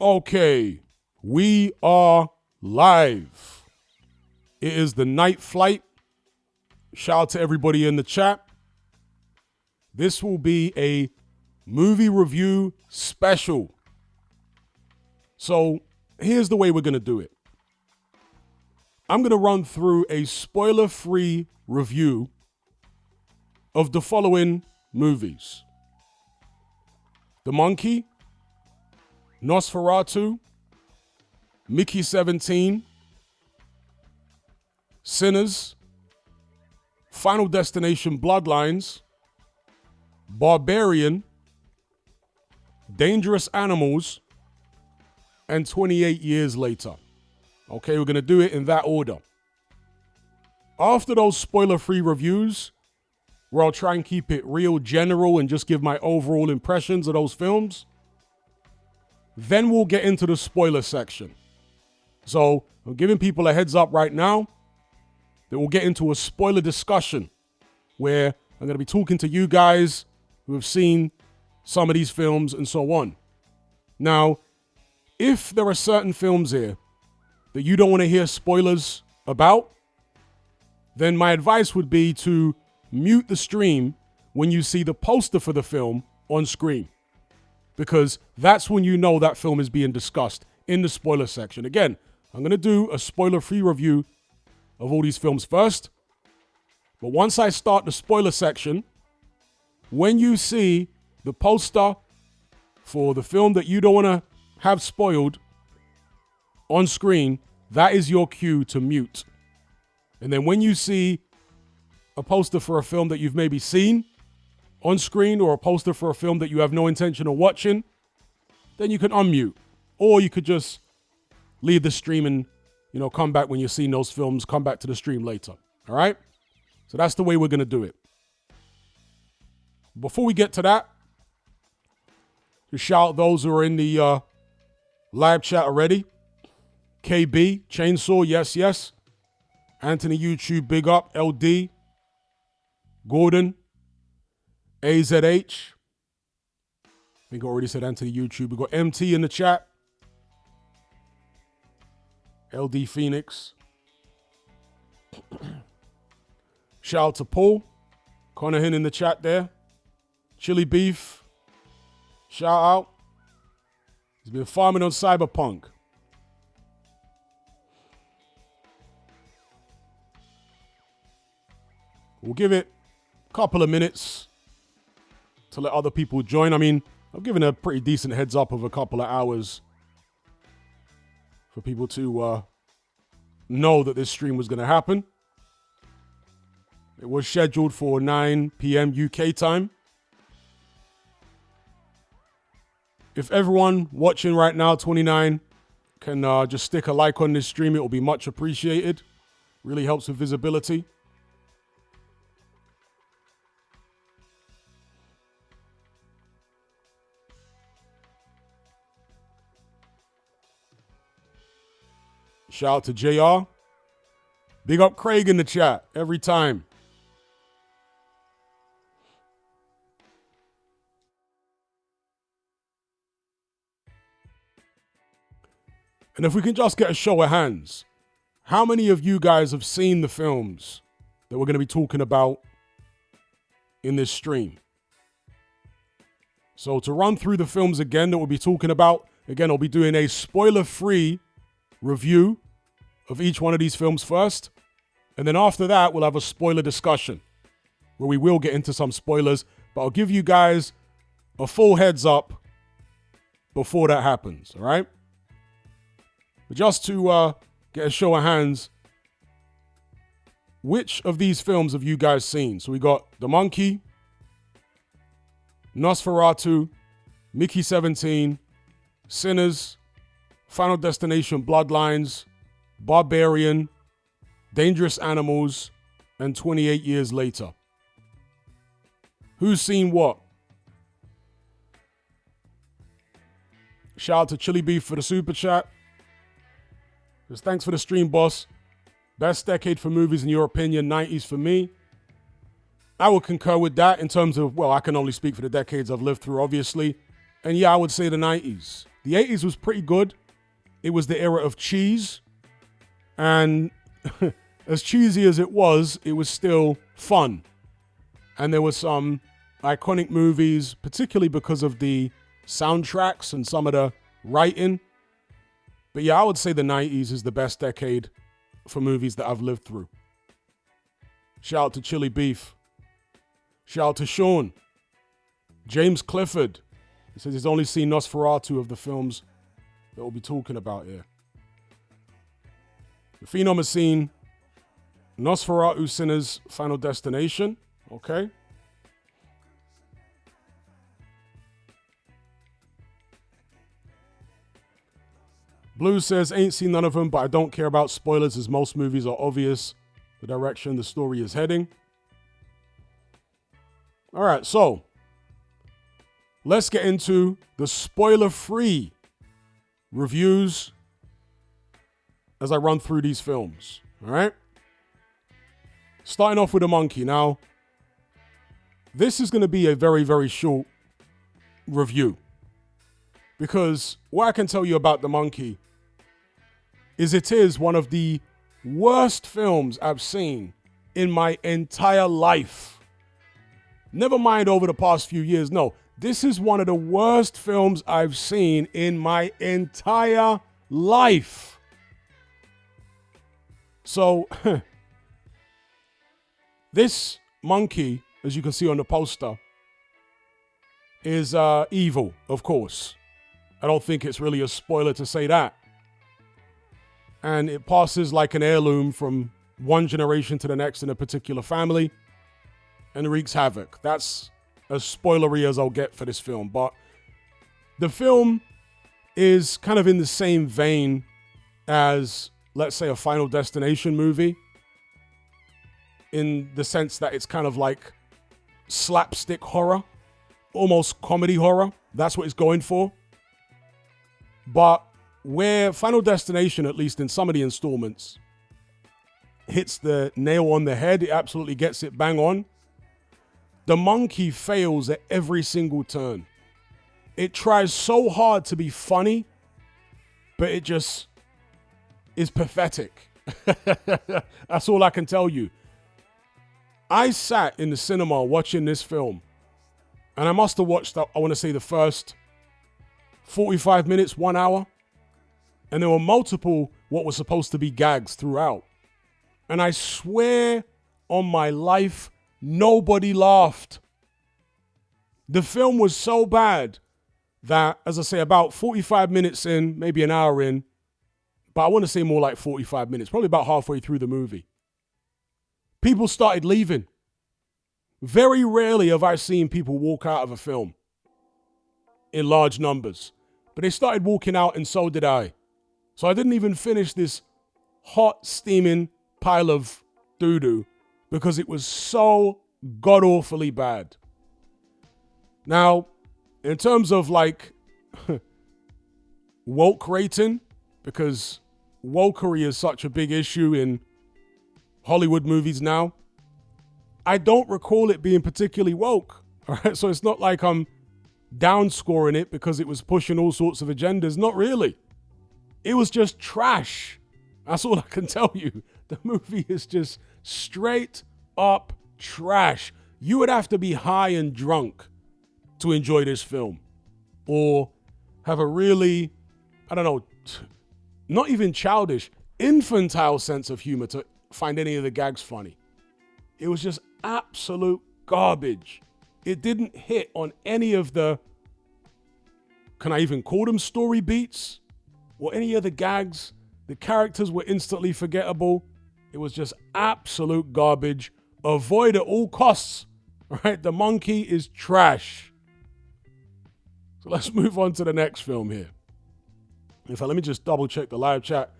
Okay, we are live. It is the night flight. Shout out to everybody in the chat. This will be a movie review special. So here's the way we're going to do it. I'm going to run through a spoiler-free review of the following movies: The Monkey, Noseratu, Mickey 17, Sinners, Final Destination Bloodlines, Barbarian, Dangerous Animals, and 28 Years Later. Okay, we're going to do it in that order. After those spoiler-free reviews, where I'll try and keep it real general and just give my overall impressions of those films, then we'll get into the spoiler section. So I'm giving people a heads up right now that we'll get into a spoiler discussion where I'm going to be talking to you guys who have seen some of these films and so on. Now, if there are certain films here that you don't want to hear spoilers about, then my advice would be to mute the stream when you see the poster for the film on screen, because that's when you know that film is being discussed in the spoiler section. Again, I'm going to do a spoiler-free review of all these films first, but once I start the spoiler section, when you see the poster for the film that you don't want to have spoiled on screen, that is your cue to mute. And then when you see a poster for a film that you've maybe seen on screen, or a poster for a film that you have no intention of watching, then you can unmute. Or you could just leave the stream and, come back when you've seen those films, come back to the stream later. All right? So that's the way we're going to do it. Before we get to that, just shout out those who are in the live chat already. KB, Chainsaw, yes. Anthony YouTube, big up. LD, Gordon, AZH. I think I already said Anthony YouTube. We got MT in the chat. LD Phoenix. Shout out to Paul Conahan in the chat there. Chili Beef. Shout out. He's been farming on Cyberpunk. We'll give it a couple of minutes to let other people join. I mean, I've given a pretty decent heads up of a couple of hours for people to know that this stream was going to happen. It was scheduled for 9 p.m. UK time. If everyone watching right now, 29, can just stick a like on this stream, it will be much appreciated. Really helps with visibility. Shout out to JR. Big up Craig in the chat every time. And if we can just get a show of hands, how many of you guys have seen the films that we're going to be talking about in this stream? So to run through the films again that we'll be talking about, again, I'll be doing a spoiler-free review of each one of these films first. And then after that, we'll have a spoiler discussion where we will get into some spoilers, but I'll give you guys a full heads up before that happens, all right? But just to get a show of hands, which of these films have you guys seen? So we got The Monkey, Nosferatu, Mickey 17, Sinners, Final Destination Bloodlines, Barbarian, Dangerous Animals, and 28 Years Later. Who's seen what? Shout out to Chili Beef for the super chat. Just thanks for the stream, boss. Best decade for movies in your opinion, 90s for me. I would concur with that in terms of, well, I can only speak for the decades I've lived through, obviously. And yeah, I would say the 90s. The 80s was pretty good. It was the era of cheese. And as cheesy as it was still fun. And there were some iconic movies, particularly because of the soundtracks and some of the writing. But yeah, I would say the 90s is the best decade for movies that I've lived through. Shout out to Chili Beef. Shout out to Sean. James Clifford. He says he's only seen Nosferatu of the films that we'll be talking about here. The Phenom has seen Nosferatu, Sinners, Final Destination. Okay. Blue says, ain't seen none of them, but I don't care about spoilers as most movies are obvious the direction the story is heading. All right, so let's get into the spoiler-free reviews as I run through these films. All right. Starting off with The Monkey. Now, this is going to be a very, very short review because what I can tell you about The Monkey is it is one of the worst films I've seen in my entire life. Never mind over the past few years. No, this is one of the worst films I've seen in my entire life. So, this monkey, as you can see on the poster, is evil, of course. I don't think it's really a spoiler to say that. And it passes like an heirloom from one generation to the next in a particular family and wreaks havoc. That's as spoilery as I'll get for this film. But the film is kind of in the same vein as, let's say, a Final Destination movie, in the sense that it's kind of like slapstick horror, almost comedy horror. That's what it's going for. But where Final Destination, at least in some of the installments, hits the nail on the head, it absolutely gets it bang on. The Monkey fails at every single turn. It tries so hard to be funny, but it just is pathetic. That's all I can tell you. I sat in the cinema watching this film, and I must have watched, I want to say, the first 45 minutes, 1 hour. And there were multiple what were supposed to be gags throughout. And I swear on my life, nobody laughed. The film was so bad that, as I say, about 45 minutes in, maybe an hour in, but I want to say more like 45 minutes, probably about halfway through the movie, people started leaving. Very rarely have I seen people walk out of a film in large numbers, but they started walking out and so did I. So I didn't even finish this hot, steaming pile of doo-doo because it was so god-awfully bad. Now, in terms of like woke rating, because wokery is such a big issue in Hollywood movies now, I don't recall it being particularly woke. All right, so it's not like I'm downscoring it because it was pushing all sorts of agendas. Not really. It was just trash. That's all I can tell you. The movie is just straight up trash. You would have to be high and drunk to enjoy this film, or have a really, I don't know, not even childish, infantile sense of humor to find any of the gags funny. It was just absolute garbage. It didn't hit on any of the, can I even call them story beats, or any of the gags. The characters were instantly forgettable. It was just absolute garbage. Avoid at all costs. All right, The Monkey is trash. So let's move on to the next film here. In fact, let me just double check the live chat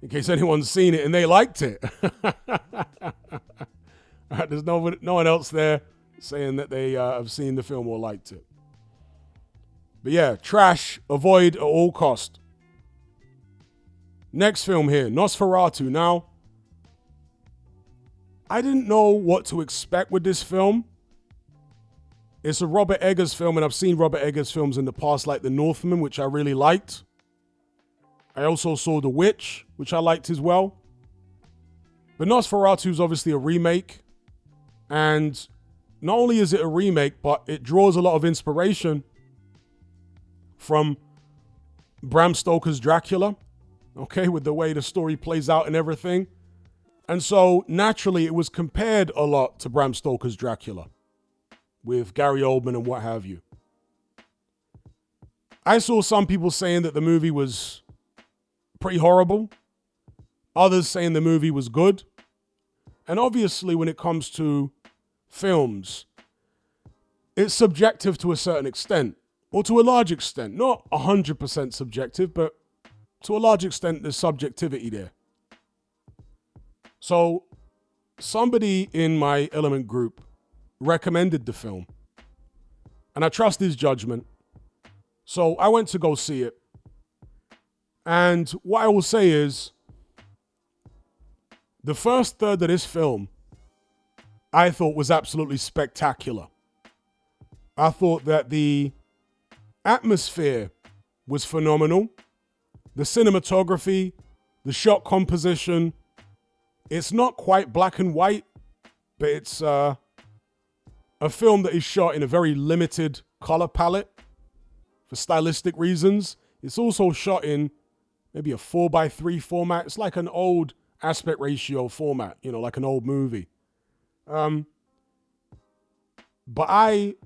in case anyone's seen it and they liked it. All right, there's no one else there saying that they have seen the film or liked it. But yeah, trash, avoid at all cost. Next film here, Nosferatu. Now, I didn't know what to expect with this film. It's a Robert Eggers film, and I've seen Robert Eggers films in the past, like The Northman, which I really liked. I also saw The Witch, which I liked as well. But Nosferatu is obviously a remake. And not only is it a remake, but it draws a lot of inspiration from Bram Stoker's Dracula, okay, with the way the story plays out and everything. And so naturally it was compared a lot to Bram Stoker's Dracula with Gary Oldman and what have you. I saw some people saying that the movie was pretty horrible. Others saying the movie was good. And obviously when it comes to films, it's subjective to a certain extent, or to a large extent. Not 100% subjective, but to a large extent there's subjectivity there. So somebody in my Element group recommended the film, and I trust his judgment. So I went to go see it. And what I will say is, the first third of this film I thought was absolutely spectacular. I thought that the atmosphere was phenomenal. The cinematography, the shot composition, it's not quite black and white, but it's a film that is shot in a very limited color palette for stylistic reasons. It's also shot in maybe a 4:3 format. It's like an old aspect ratio format, you know, like an old movie. But I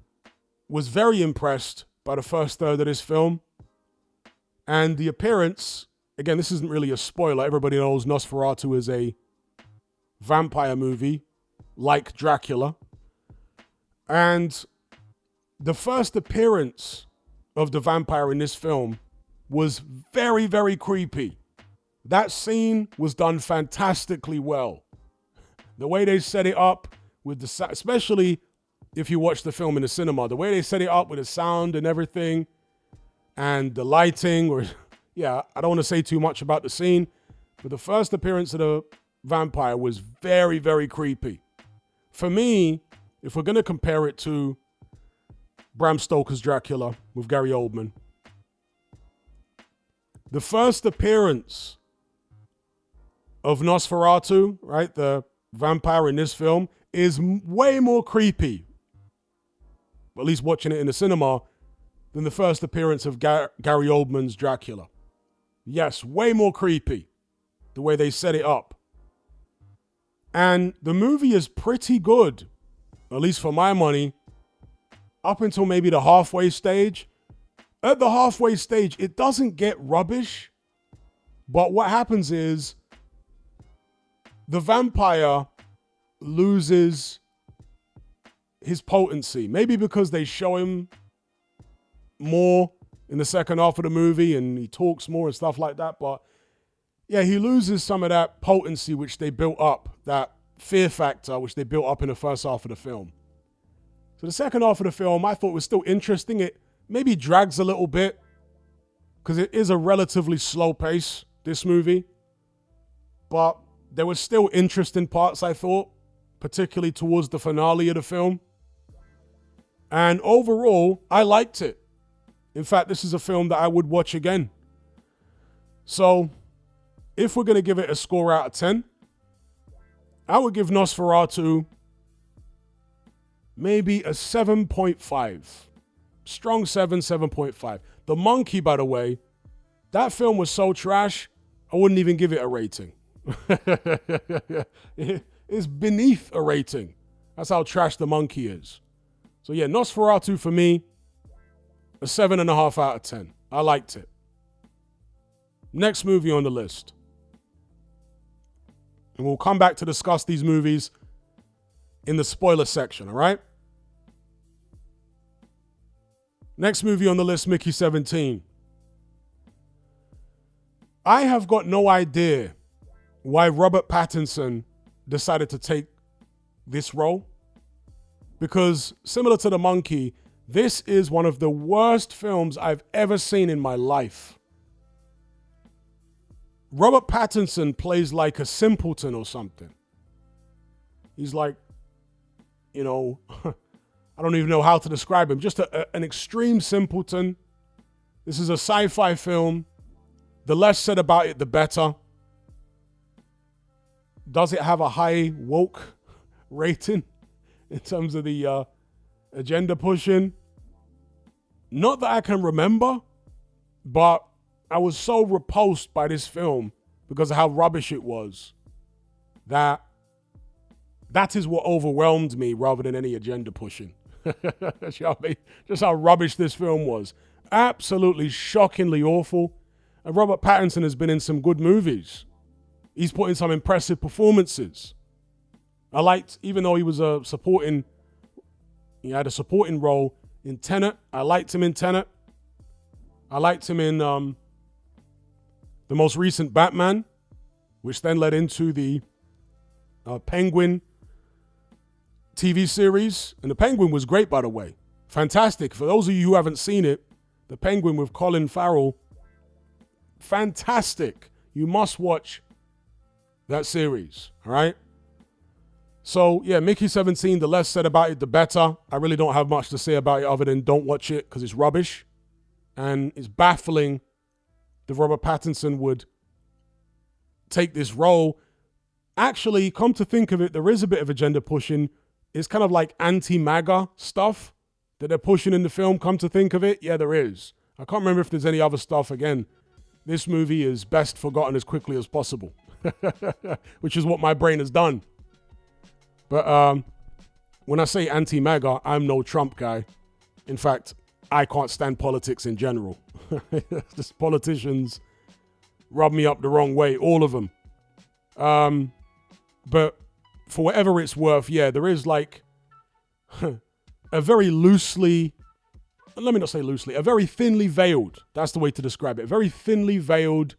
was very impressed by the first third of this film. And the appearance, again, this isn't really a spoiler. Everybody knows Nosferatu is a vampire movie like Dracula. And the first appearance of the vampire in this film was very, very creepy. That scene was done fantastically well. The way they set it up with the, especially if you watch the film in the cinema, the way they set it up with the sound and everything and the lighting, or yeah, I don't want to say too much about the scene, but the first appearance of the vampire was very, very creepy. For me, if we're going to compare it to Bram Stoker's Dracula with Gary Oldman, the first appearance of Nosferatu, right, the vampire in this film, is way more creepy, at least watching it in the cinema, than the first appearance of Gary Oldman's Dracula. Yes, way more creepy, the way they set it up. And the movie is pretty good, at least for my money, up until maybe the halfway stage. At the halfway stage, it doesn't get rubbish, but what happens is the vampire loses his potency. Maybe because they show him more in the second half of the movie and he talks more and stuff like that. But yeah, he loses some of that potency which they built up, that fear factor which they built up in the first half of the film. So the second half of the film I thought was still interesting. It maybe drags a little bit because it is a relatively slow pace, this movie. But there were still interesting parts, I thought, particularly towards the finale of the film. And overall, I liked it. In fact, this is a film that I would watch again. So, if we're going to give it a score out of 10, I would give Nosferatu maybe a 7.5. Strong 7, 7.5. The Monkey, by the way, that film was so trash, I wouldn't even give it a rating. It's beneath a rating. That's how trash The Monkey is. So yeah, Nosferatu for me, a 7.5 out of 10. I liked it. Next movie on the list. And we'll come back to discuss these movies in the spoiler section, all right? Next movie on the list, Mickey 17. I have got no idea why Robert Pattinson decided to take this role. Because similar to The Monkey, this is one of the worst films I've ever seen in my life. Robert Pattinson plays like a simpleton or something. He's like, you know, I I don't even know how to describe him. Just an extreme simpleton. This is a sci-fi film. The less said about it, the better. Does it have a high woke rating in terms of the agenda pushing? Not that I can remember, but I was so repulsed by this film because of how rubbish it was that is what overwhelmed me rather than any agenda pushing. Just how rubbish this film was. Absolutely shockingly awful. And Robert Pattinson has been in some good movies. He's put in some impressive performances. I liked, even though he was he had a supporting role in Tenet. I liked him in Tenet. I liked him in the most recent Batman, which then led into the Penguin TV series. And the Penguin was great, by the way. Fantastic. For those of you who haven't seen it, the Penguin with Colin Farrell, fantastic. You must watch that series, all right? So, yeah, Mickey 17, the less said about it, the better. I really don't have much to say about it other than don't watch it because it's rubbish. And it's baffling that Robert Pattinson would take this role. Actually, come to think of it, there is a bit of agenda pushing. It's kind of like anti-MAGA stuff that they're pushing in the film, come to think of it. Yeah, there is. I can't remember if there's any other stuff. Again, this movie is best forgotten as quickly as possible, which is what my brain has done. But when I say anti-MAGA, I'm no Trump guy. In fact, I can't stand politics in general. Just politicians rub me up the wrong way, all of them. But for whatever it's worth, yeah, there is like a very loosely, let me not say loosely, a very thinly veiled, that's the way to describe it, a very thinly veiled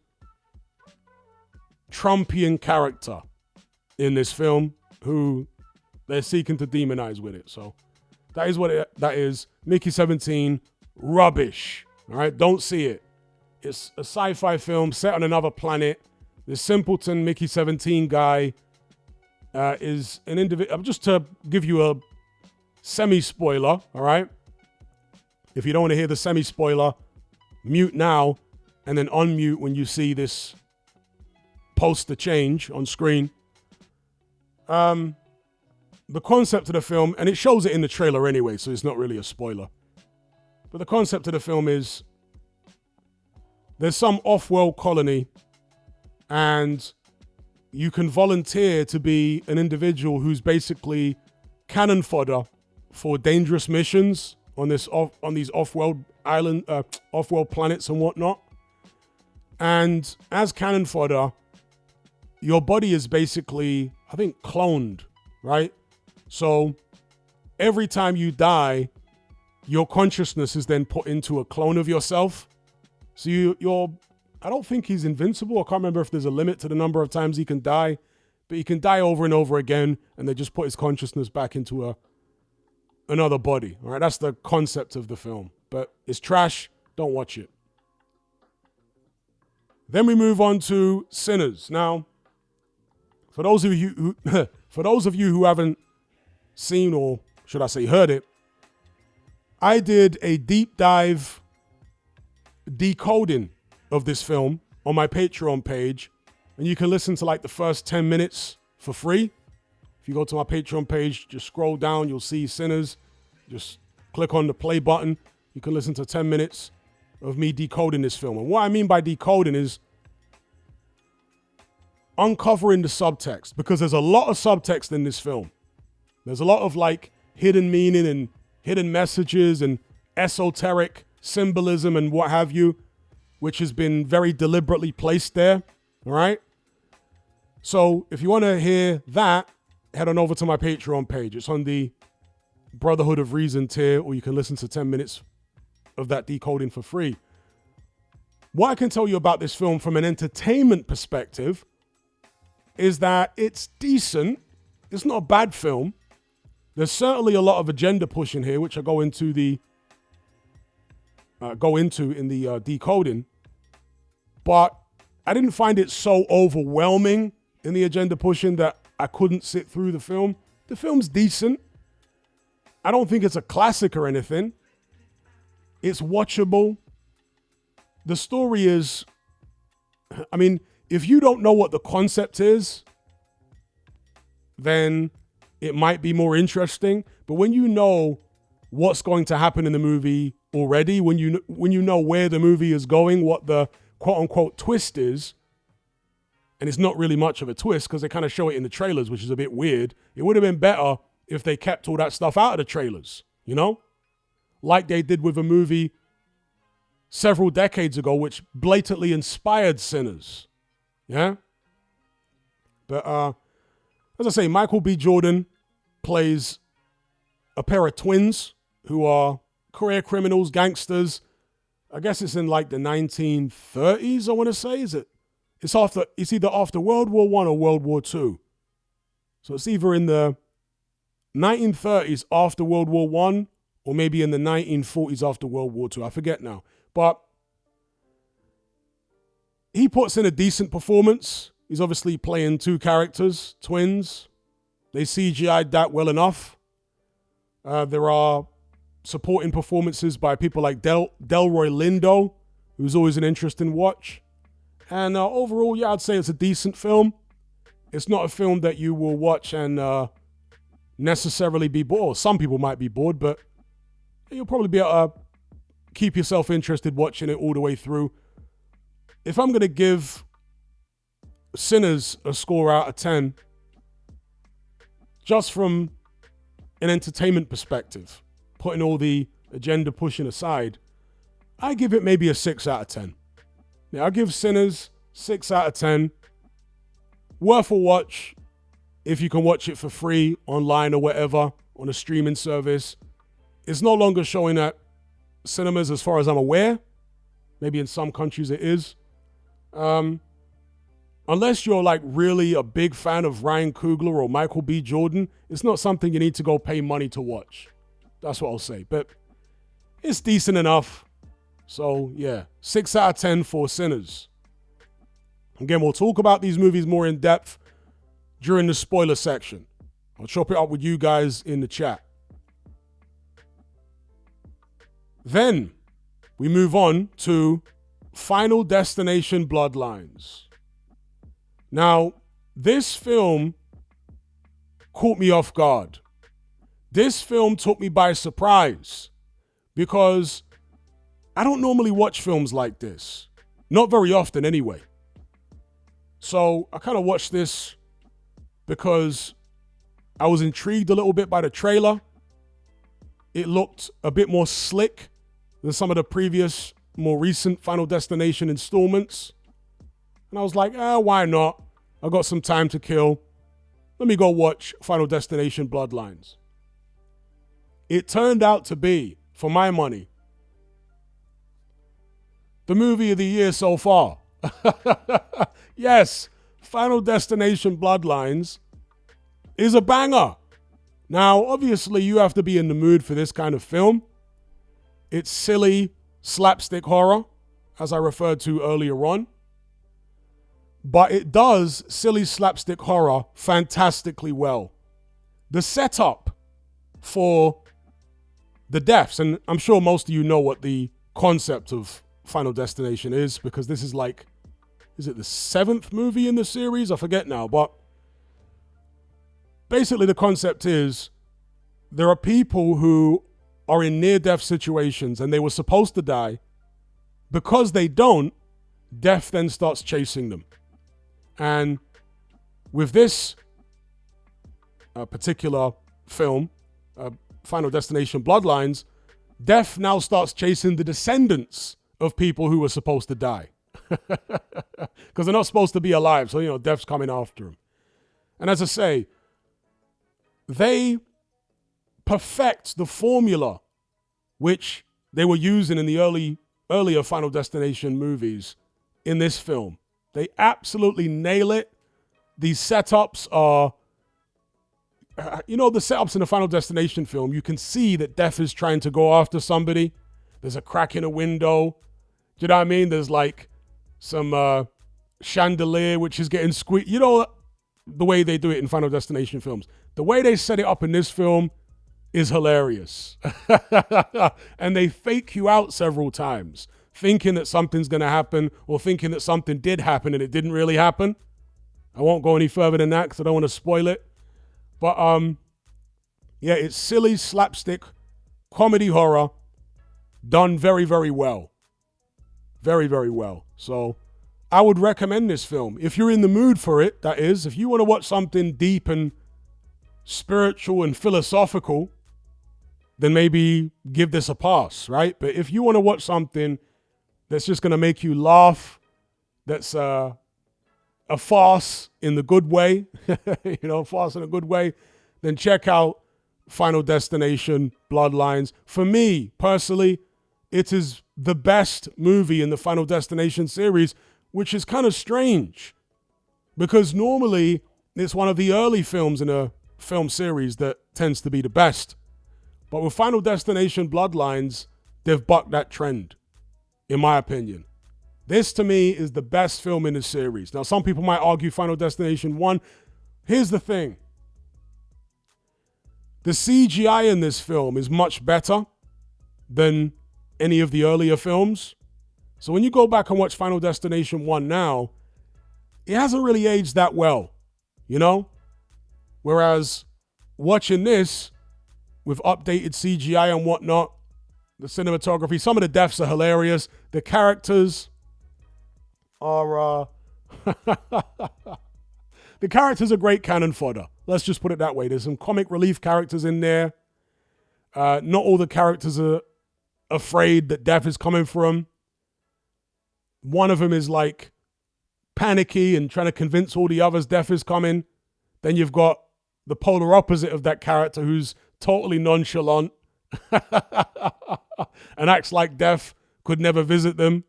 Trumpian character in this film who they're seeking to demonize with it. So that is what that is. Mickey 17, rubbish. All right, don't see it. It's a sci-fi film set on another planet. This simpleton Mickey 17 guy is an individual. Just to give you a semi-spoiler, all right? If you don't want to hear the semi-spoiler, mute now and then unmute when you see this poster change on screen. The concept of the film, and it shows it in the trailer anyway, so it's not really a spoiler. But the concept of the film is there's some off-world colony and you can volunteer to be an individual who's basically cannon fodder for dangerous missions on these off-world island, off-world planets and whatnot. And as cannon fodder, your body is basically, I think, cloned, right? So every time you die, your consciousness is then put into a clone of yourself. So you're, I don't think he's invincible. I can't remember if there's a limit to the number of times he can die, but he can die over and over again, and they just put his consciousness back into another body. All right, that's the concept of the film, but it's trash. Don't watch it. Then we move on to Sinners. Now, for those of you who haven't seen, or should I say heard it, I did a deep dive decoding of this film on my Patreon page, and you can listen to like the first 10 minutes for free. If you go to my Patreon page, just scroll down, you'll see Sinners. Just click on the play button. You can listen to 10 minutes of me decoding this film. And what I mean by decoding is uncovering the subtext, because there's a lot of subtext in this film. There's a lot of like hidden meaning and hidden messages and esoteric symbolism and what have you, which has been very deliberately placed there. All right. So if you want to hear that, head on over to my Patreon page. It's on the Brotherhood of Reason tier, or you can listen to 10 minutes of that decoding for free. What I can tell you about this film from an entertainment perspective is that it's decent. It's not a bad film. There's certainly a lot of agenda pushing here, which I go into in the decoding. But I didn't find it so overwhelming in the agenda pushing that I couldn't sit through the film. The film's decent. I don't think it's a classic or anything. It's watchable. The story is, I mean, if you don't know what the concept is, then it might be more interesting. But when you know what's going to happen in the movie already, when you know where the movie is going, what the quote unquote twist is, and it's not really much of a twist because they kind of show it in the trailers, which is a bit weird. It would have been better if they kept all that stuff out of the trailers, you know? Like they did with a movie several decades ago, which blatantly inspired Sinners. Yeah? But as I say, Michael B. Jordan plays a pair of twins who are career criminals, gangsters. I guess it's in like the 1930s, I want to say. It's either after World War I or World War II. So it's either in the 1930s after World War I or maybe in the 1940s after World War II. I forget now. But he puts in a decent performance. He's obviously playing two characters, twins. They CGI'd that well enough. There are supporting performances by people like Delroy Lindo, who's always an interesting watch. And overall, yeah, I'd say it's a decent film. It's not a film that you will watch and necessarily be bored. Some people might be bored, but you'll probably be able to keep yourself interested watching it all the way through. If I'm going to give Sinners a score out of 10, just from an entertainment perspective, putting all the agenda pushing aside, I give it maybe a 6 out of 10. Yeah, I'll give Sinners 6 out of 10. Worth a watch if you can watch it for free online or whatever on a streaming service. It's no longer showing at cinemas as far as I'm aware. Maybe in some countries it is. Unless you're like really a big fan of Ryan Coogler or Michael B. Jordan, it's not something you need to go pay money to watch. That's what I'll say. But it's decent enough. So yeah, 6 out of 10 for Sinners. Again, we'll talk about these movies more in depth during the spoiler section. I'll chop it up with you guys in the chat. Then we move on to Final Destination Bloodlines. Now, this film caught me off guard. This film took me by surprise because I don't normally watch films like this. Not very often anyway. So I kind of watched this because I was intrigued a little bit by the trailer. It looked a bit more slick than some of the previous, more recent Final Destination installments. And I was like, why not? I got some time to kill. Let me go watch Final Destination Bloodlines. It turned out to be, for my money, the movie of the year so far. Yes, Final Destination Bloodlines is a banger. Now, obviously, you have to be in the mood for this kind of film. It's silly slapstick horror, as I referred to earlier on. But it does silly slapstick horror fantastically well. The setup for the deaths, and I'm sure most of you know what the concept of Final Destination is, because this is like, is it the 7th movie in the series? I forget now, but basically the concept is there are people who are in near-death situations and they were supposed to die. Because they don't, death then starts chasing them. And with this particular film, Final Destination Bloodlines, death now starts chasing the descendants of people who were supposed to die. Because they're not supposed to be alive, so, death's coming after them. And as I say, they perfect the formula which they were using in the earlier Final Destination movies in this film. They absolutely nail it. These setups are, the setups in the Final Destination film, you can see that death is trying to go after somebody. There's a crack in a window. Do you know what I mean? There's like some chandelier which is getting squeezed. You know the way they do it in Final Destination films. The way they set it up in this film is hilarious. And they fake you out several times, thinking that something's going to happen or thinking that something did happen and it didn't really happen. I won't go any further than that because I don't want to spoil it. But yeah, it's silly slapstick comedy horror done very, very well. Very, very well. So I would recommend this film. If you're in the mood for it, that is. If you want to watch something deep and spiritual and philosophical, then maybe give this a pass, right? But if you want to watch something that's just going to make you laugh, that's a farce in the good way, farce in a good way, then check out Final Destination, Bloodlines. For me, personally, it is the best movie in the Final Destination series, which is kind of strange because normally it's one of the early films in a film series that tends to be the best. But with Final Destination, Bloodlines, they've bucked that trend, in my opinion. This, to me, is the best film in the series. Now, some people might argue Final Destination 1. Here's the thing. The CGI in this film is much better than any of the earlier films. So when you go back and watch Final Destination 1 now, it hasn't really aged that well, Whereas watching this with updated CGI and whatnot, the cinematography, some of the deaths are hilarious. The characters are... The characters are great cannon fodder. Let's just put it that way. There's some comic relief characters in there. Not all the characters are afraid that death is coming for them. One of them is like panicky and trying to convince all the others death is coming. Then you've got the polar opposite of that character who's totally nonchalant and acts like death could never visit them.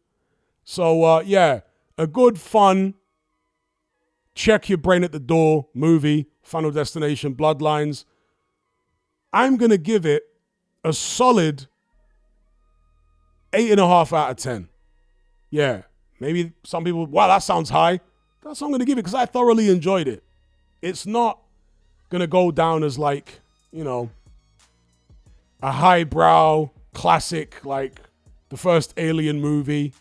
So, yeah, a good, fun, check your brain at the door movie, Final Destination, Bloodlines. I'm going to give it a solid 8.5 out of 10. Yeah, maybe some people, wow, that sounds high. That's what I'm going to give it because I thoroughly enjoyed it. It's not going to go down as like, a highbrow classic like the first Alien movie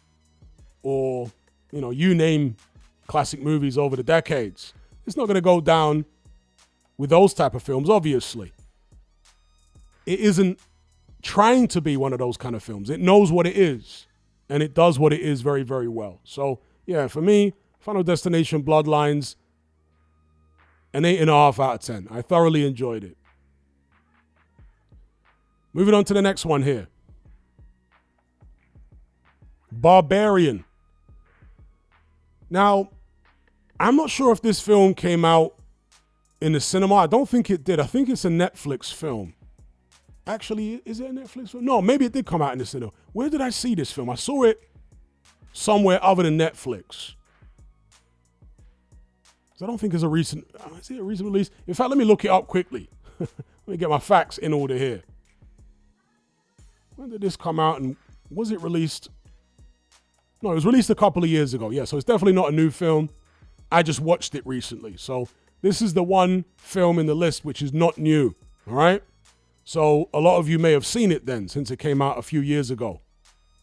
or, you name classic movies over the decades. It's not going to go down with those type of films, obviously. It isn't trying to be one of those kind of films. It knows what it is, and it does what it is very, very well. So, yeah, for me, Final Destination, Bloodlines, an 8.5 out of 10. I thoroughly enjoyed it. Moving on to the next one here. Barbarian. Now, I'm not sure if this film came out in the cinema. I don't think it did. I think it's a Netflix film. Actually, is it a Netflix film? No, maybe it did come out in the cinema. Where did I see this film? I saw it somewhere other than Netflix. I don't think it's a recent... Is it a recent release? In fact, let me look it up quickly. Let me get my facts in order here. When did this come out and was it released? No, it was released a couple of years ago. Yeah, so it's definitely not a new film. I just watched it recently. So this is the one film in the list which is not new. All right? So a lot of you may have seen it then since it came out a few years ago.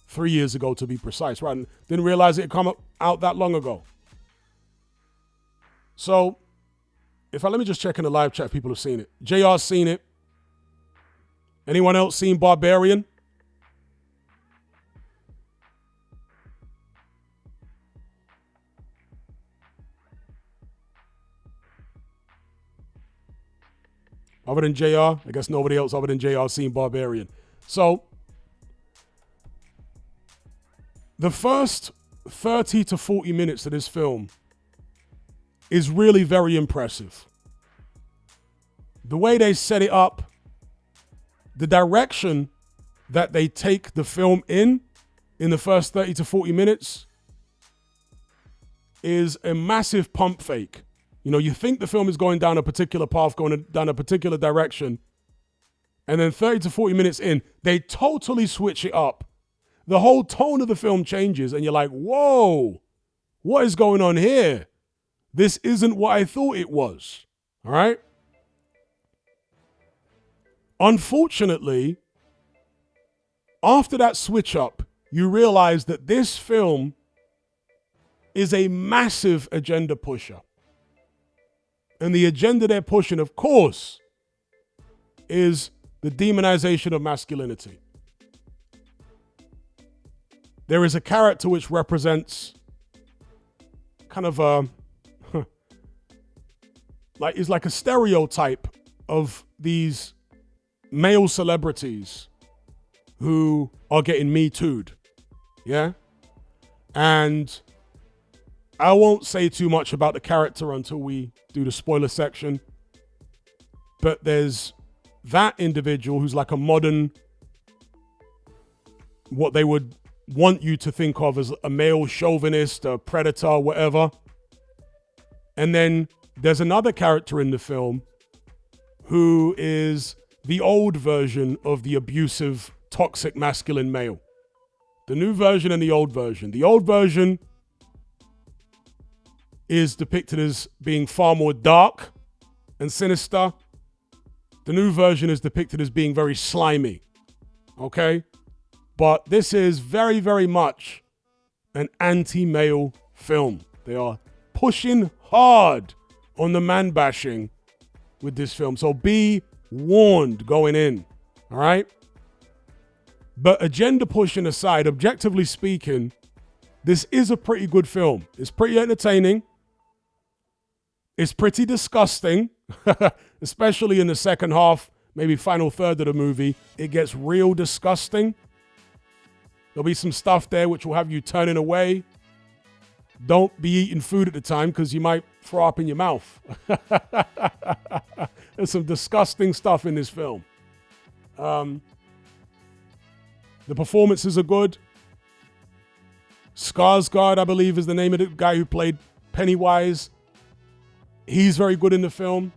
3 years ago to be precise. Right? And didn't realize it had come out that long ago. So let me just check in the live chat if people have seen it. JR's seen it. Anyone else seen Barbarian? Other than JR, I guess nobody else other than JR seen Barbarian. So, the first 30 to 40 minutes of this film is really very impressive. The way they set it up, the direction that they take the film in the first 30 to 40 minutes is a massive pump fake. You think the film is going down a particular path, going down a particular direction, and then 30 to 40 minutes in, they totally switch it up. The whole tone of the film changes, and you're like, whoa, what is going on here? This isn't what I thought it was. All right? Unfortunately, after that switch up, you realize that this film is a massive agenda pusher. And the agenda they're pushing, of course, is the demonization of masculinity. There is a character which represents kind of is like a stereotype of these male celebrities who are getting Me Too'd. Yeah? And I won't say too much about the character until we do the spoiler section. But there's that individual who's like a modern, what they would want you to think of as a male chauvinist, a predator, whatever. And then there's another character in the film who is the old version of the abusive, toxic masculine male. The new version and the old version. The old version is depicted as being far more dark and sinister. The new version is depicted as being very slimy. Okay? But this is very, very much an anti-male film. They are pushing hard on the man bashing with this film. So be warned going in. All right? But agenda pushing aside, objectively speaking, this is a pretty good film. It's pretty entertaining. It's pretty disgusting, especially in the second half, maybe final third of the movie. It gets real disgusting. There'll be some stuff there which will have you turning away. Don't be eating food at the time because you might throw up in your mouth. There's some disgusting stuff in this film. The performances are good. Skarsgård, I believe, is the name of the guy who played Pennywise. He's very good in the film.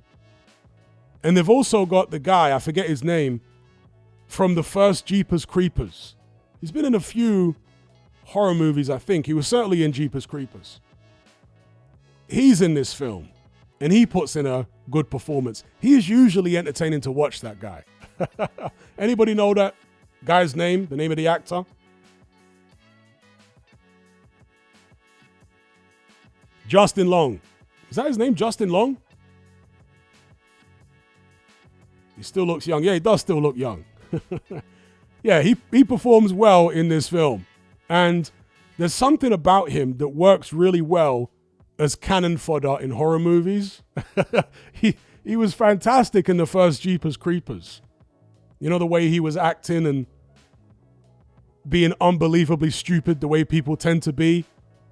And they've also got the guy, I forget his name, from the first Jeepers Creepers. He's been in a few horror movies, I think. He was certainly in Jeepers Creepers. He's in this film, and he puts in a good performance. He is usually entertaining to watch, that guy. Anybody know that guy's name, the name of the actor? Justin Long. Is that his name, Justin Long? He still looks young. Yeah, he does still look young. Yeah, he performs well in this film. And there's something about him that works really well as cannon fodder in horror movies. He was fantastic in the first Jeepers Creepers. You know, the way he was acting and being unbelievably stupid, the way people tend to be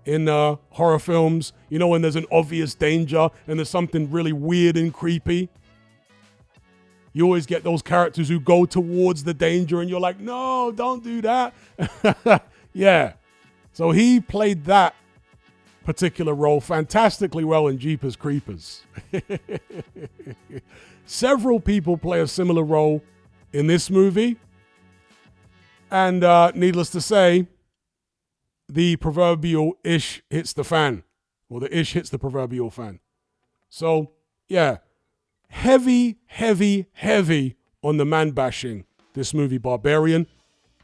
in horror films. You know, when there's an obvious danger and there's something really weird and creepy. You always get those characters who go towards the danger and you're like, no, don't do that. Yeah. So he played that particular role fantastically well in Jeepers Creepers. Several people play a similar role in this movie. And needless to say, the proverbial ish hits the fan. Or the ish hits the proverbial fan. So, yeah. Heavy, heavy, heavy on the man bashing, this movie Barbarian.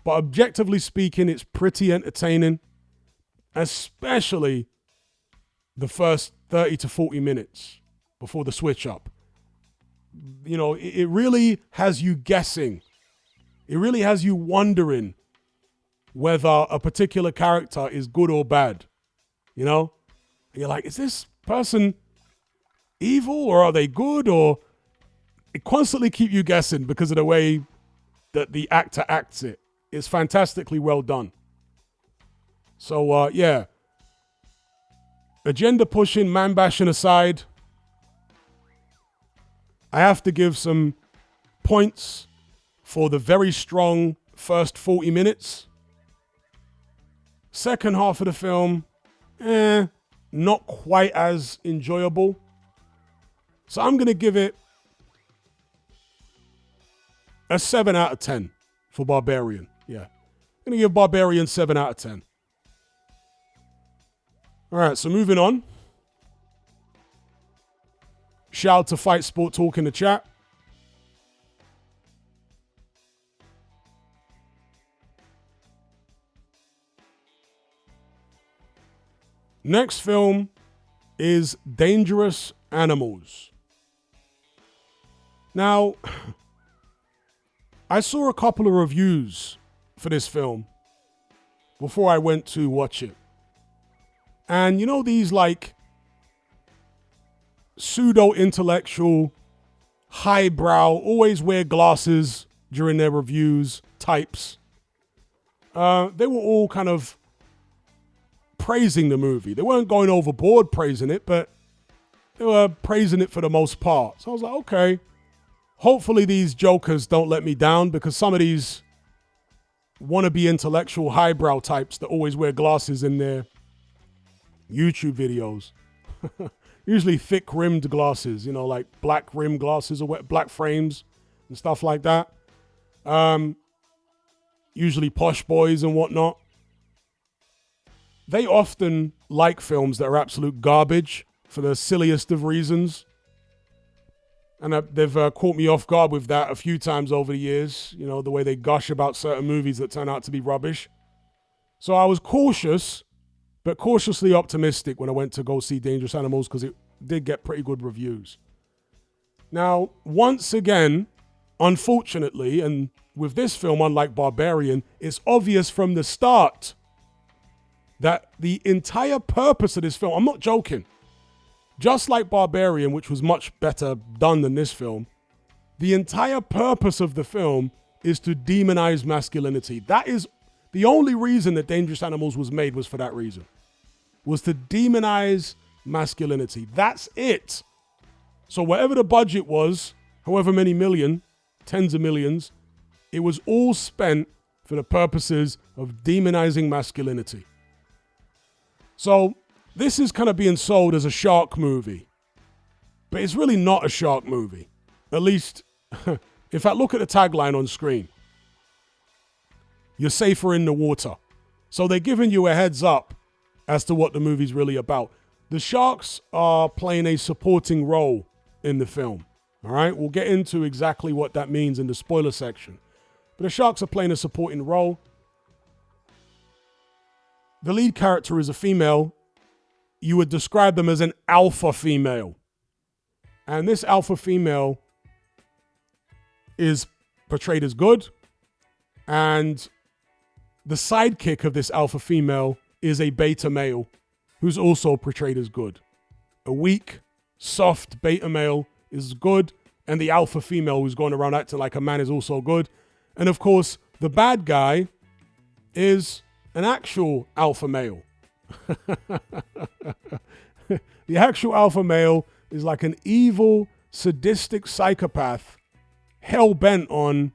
But objectively speaking, it's pretty entertaining. Especially the first 30 to 40 minutes before the switch up. You know, it really has you guessing. It really has you wondering whether a particular character is good or bad. You know? And you're like, is this person evil or are they good? Or it constantly keep you guessing because of the way that the actor acts it. It's fantastically well done. So, yeah. Agenda pushing, man bashing aside, I have to give some points for the very strong first 40 minutes. Second half of the film, not quite as enjoyable. So I'm going to give it a 7 out of 10 for Barbarian. Yeah. I'm going to give Barbarian 7 out of 10. All right, so moving on. Shout out to Fight Sport Talk in the chat. Next film is Dangerous Animals. Now, I saw a couple of reviews for this film before I went to watch it. And you know these like pseudo-intellectual, highbrow, always wear glasses during their reviews types? They were all kind of praising the movie. They weren't going overboard praising it, but they were praising it for the most part. So I was like, okay, hopefully these jokers don't let me down, because some of these wannabe intellectual highbrow types that always wear glasses in their YouTube videos, usually thick rimmed glasses, you know, like black rim glasses or black frames and stuff like that. Usually posh boys and whatnot. They often like films that are absolute garbage for the silliest of reasons. And they've caught me off guard with that a few times over the years, you know, the way they gush about certain movies that turn out to be rubbish. So I was cautious, but cautiously optimistic when I went to go see Dangerous Animals, because it did get pretty good reviews. Now, once again, unfortunately, and with this film, unlike Barbarian, it's obvious from the start that the entire purpose of this film, I'm not joking, just like Barbarian, which was much better done than this film, the entire purpose of the film is to demonize masculinity. That is the only reason that Dangerous Animals was made, was for that reason. Was to demonize masculinity. That's it. So whatever the budget was, however many million, tens of millions, it was all spent for the purposes of demonizing masculinity. So this is kind of being sold as a shark movie, but it's really not a shark movie. At least, in fact, look at the tagline on screen. You're safer in the water. So they're giving you a heads up as to what the movie's really about. The sharks are playing a supporting role in the film. All right, we'll get into exactly what that means in the spoiler section. But the sharks are playing a supporting role. The lead character is a female. You would describe them as an alpha female. And this alpha female is portrayed as good. And the sidekick of this alpha female is a beta male who's also portrayed as good. A weak, soft beta male is good. And the alpha female who's going around acting like a man is also good. And of course, the bad guy is an actual alpha male. The actual alpha male is like an evil, sadistic psychopath, hell-bent on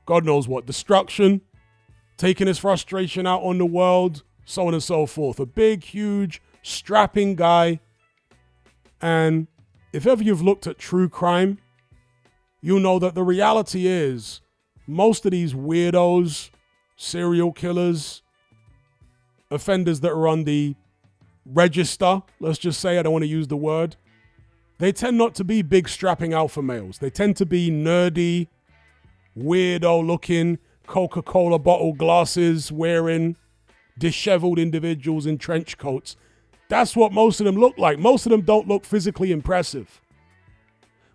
God knows what, destruction, taking his frustration out on the world, so on and so forth. A big, huge, strapping guy. And if ever you've looked at true crime, you'll know that the reality is most of these weirdos, serial killers, offenders that are on the register, let's just say, I don't want to use the word, they tend not to be big strapping alpha males. They tend to be nerdy, weirdo looking, Coca-Cola bottle glasses wearing, disheveled individuals in trench coats. That's what most of them look like. Most of them don't look physically impressive.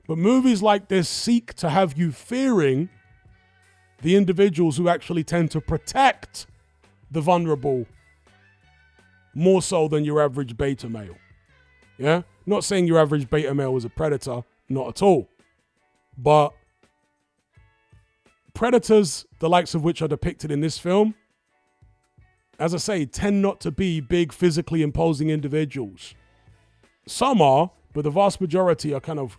But movies like this seek to have you fearing the individuals who actually tend to protect the vulnerable more so than your average beta male. Yeah? Not saying your average beta male is a predator, not at all. But predators, the likes of which are depicted in this film, as I say, tend not to be big, physically imposing individuals. Some are, but the vast majority are kind of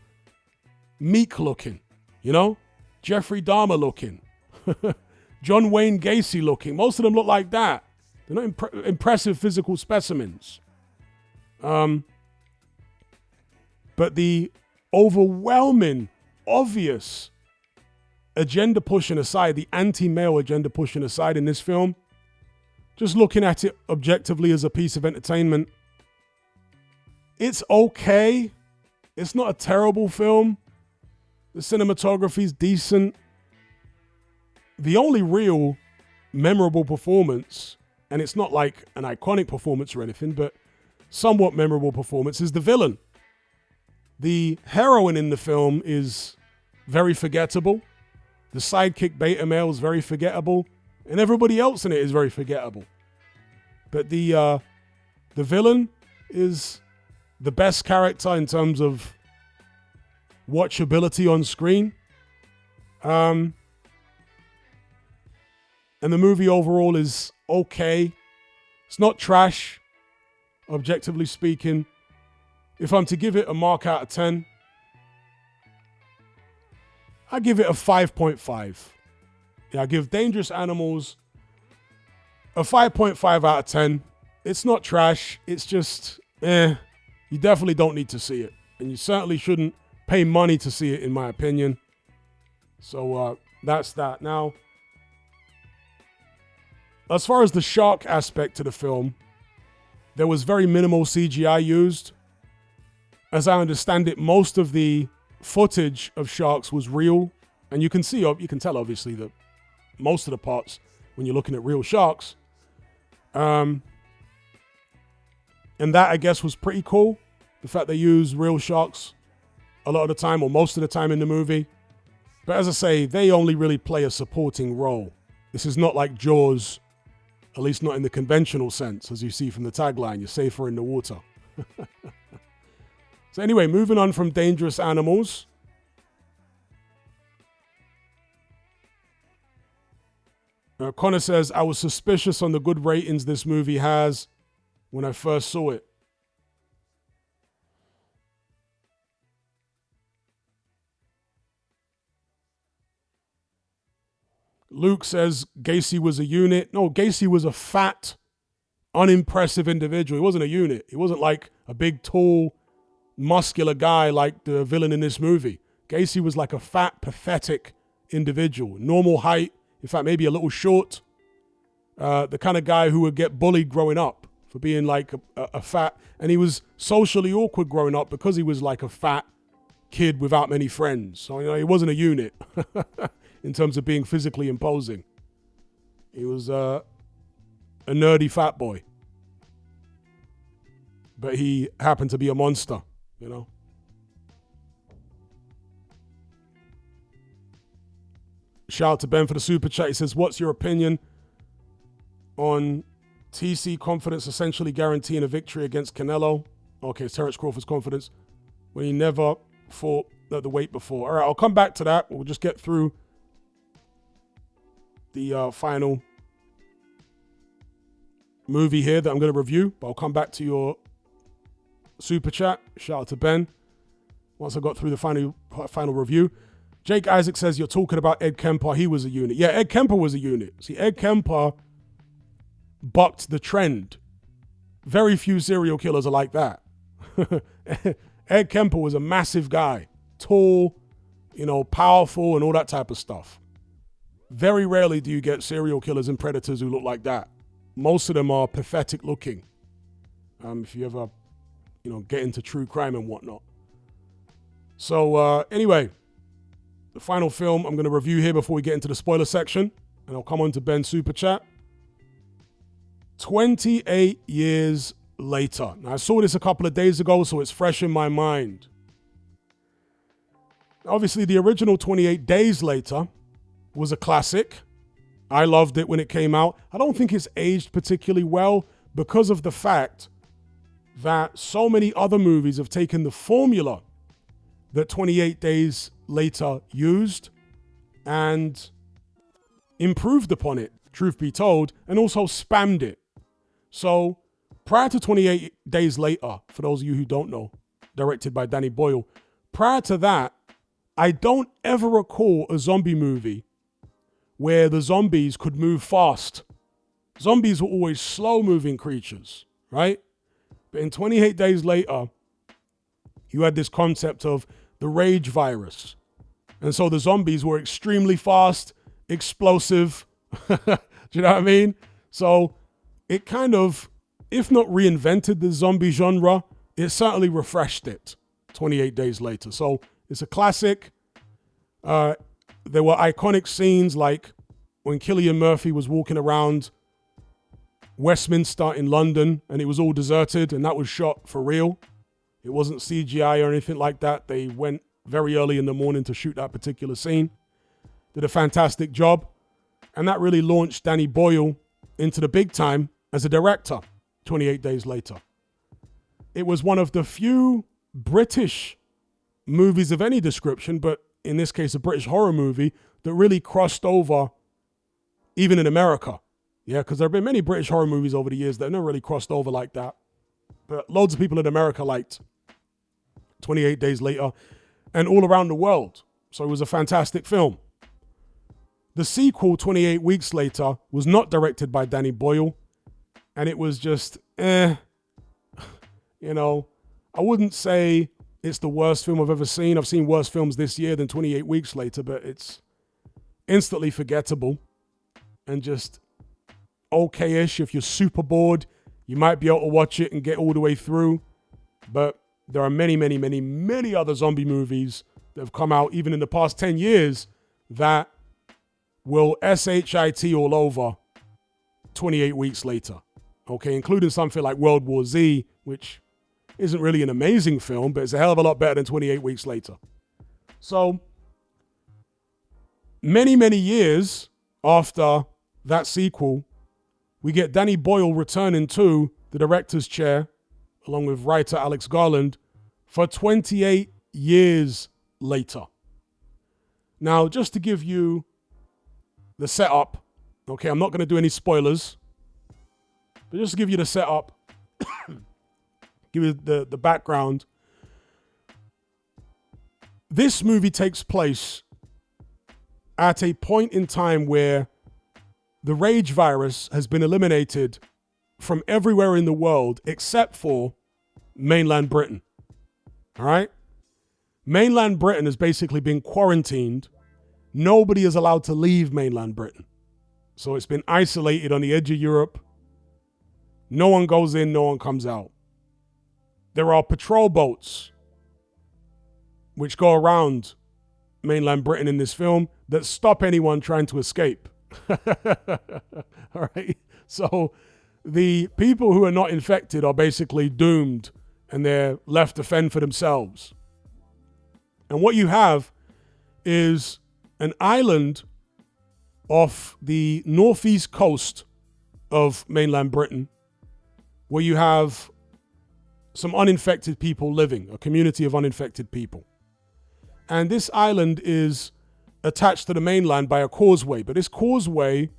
meek looking, you know? Jeffrey Dahmer looking. John Wayne Gacy looking. Most of them look like that. They're not impressive physical specimens. But the overwhelming, obvious agenda pushing aside, the anti-male agenda pushing aside in this film, just looking at it objectively as a piece of entertainment, it's okay. It's not a terrible film. The cinematography is decent. The only real memorable performance and it's not like an iconic performance or anything, but somewhat memorable performance, is the villain. The heroine in the film is very forgettable. The sidekick beta male is very forgettable. And everybody else in it is very forgettable. But the villain is the best character in terms of watchability on screen. And the movie overall is okay. It's not trash, objectively speaking. If I'm to give it a mark out of 10, I give it a 5.5. Yeah, I give Dangerous Animals a 5.5 out of 10. It's not trash. It's just, You definitely don't need to see it. And you certainly shouldn't pay money to see it, in my opinion. So that's that. Now, as far as the shark aspect to the film, there was very minimal CGI used. As I understand it, most of the footage of sharks was real. And you can tell obviously that most of the parts, when you're looking at real sharks, and that, I guess, was pretty cool. The fact they use real sharks a lot of the time, or most of the time in the movie. But as I say, they only really play a supporting role. This is not like Jaws, at least not in the conventional sense, as you see from the tagline, you're safer in the water. So anyway, moving on from Dangerous Animals. Connor says, I was suspicious on the good ratings this movie has when I first saw it. Luke says Gacy was a unit. No, Gacy was a fat, unimpressive individual. He wasn't a unit. He wasn't like a big, tall, muscular guy like the villain in this movie. Gacy was like a fat, pathetic individual. Normal height. In fact, maybe a little short. The kind of guy who would get bullied growing up for being like a fat. And he was socially awkward growing up because he was like a fat kid without many friends. So, he wasn't a unit in terms of being physically imposing. He was a nerdy fat boy. But he happened to be a monster, Shout out to Ben for the super chat. He says, what's your opinion on TC confidence essentially guaranteeing a victory against Canelo? Okay, it's Terence Crawford's confidence when he never fought at the weight before. All right, I'll come back to that. We'll just get through the final movie here that I'm going to review. But I'll come back to your super chat. Shout out to Ben once I got through the final review. Jake Isaac says, you're talking about Ed Kemper. He was a unit. Yeah, Ed Kemper was a unit. See, Ed Kemper bucked the trend. Very few serial killers are like that. Ed Kemper was a massive guy. Tall, powerful and all that type of stuff. Very rarely do you get serial killers and predators who look like that. Most of them are pathetic looking. If you ever, get into true crime and whatnot. So anyway, the final film I'm going to review here before we get into the spoiler section, and I'll come on to Ben's super chat. 28 years later. Now, I saw this a couple of days ago, so it's fresh in my mind. Obviously, the original 28 Days Later was a classic. I loved it when it came out. I don't think it's aged particularly well because of the fact that so many other movies have taken the formula that 28 Days Later used and improved upon it, truth be told, and also spammed it. So prior to 28 Days Later, for those of you who don't know, directed by Danny Boyle, prior to that, I don't ever recall a zombie movie where the zombies could move fast. Zombies were always slow-moving creatures, right? But in 28 Days Later, you had this concept of the rage virus. And so the zombies were extremely fast, explosive. Do you know what I mean? So it kind of, if not reinvented the zombie genre, it certainly refreshed it 28 Days Later. So it's a classic. There were iconic scenes like when Cillian Murphy was walking around Westminster in London, and it was all deserted, and that was shot for real. It wasn't CGI or anything like that. They went very early in the morning to shoot that particular scene. Did a fantastic job. And that really launched Danny Boyle into the big time as a director 28 days later. It was one of the few British movies of any description, but in this case, a British horror movie that really crossed over even in America. Yeah, because there have been many British horror movies over the years that have never really crossed over like that. But loads of people in America liked 28 Days Later and all around the world. So it was a fantastic film. The sequel, 28 Weeks Later, was not directed by Danny Boyle. And it was just, You know, I wouldn't say it's the worst film I've ever seen. I've seen worse films this year than 28 Weeks Later, but it's instantly forgettable and just okay-ish. If you're super bored, you might be able to watch it and get all the way through. But there are many, many, many, many other zombie movies that have come out even in the past 10 years that will SHIT all over 28 Weeks Later. Okay, including something like World War Z, which isn't really an amazing film, but it's a hell of a lot better than 28 Weeks Later. So, many, many years after that sequel, we get Danny Boyle returning to the director's chair, along with writer Alex Garland, for 28 years later. Now, just to give you the setup, okay, I'm not going to do any spoilers, but just to give you the setup, give you the background. This movie takes place at a point in time where the rage virus has been eliminated from everywhere in the world except for mainland Britain. All right? Mainland Britain has basically been quarantined. Nobody is allowed to leave mainland Britain. So it's been isolated on the edge of Europe. No one goes in, no one comes out. There are patrol boats which go around mainland Britain in this film that stop anyone trying to escape. All right. So the people who are not infected are basically doomed and they're left to fend for themselves. And what you have is an island off the northeast coast of mainland Britain where you have some uninfected people living, a community of uninfected people. And this island is attached to the mainland by a causeway. But this causeway,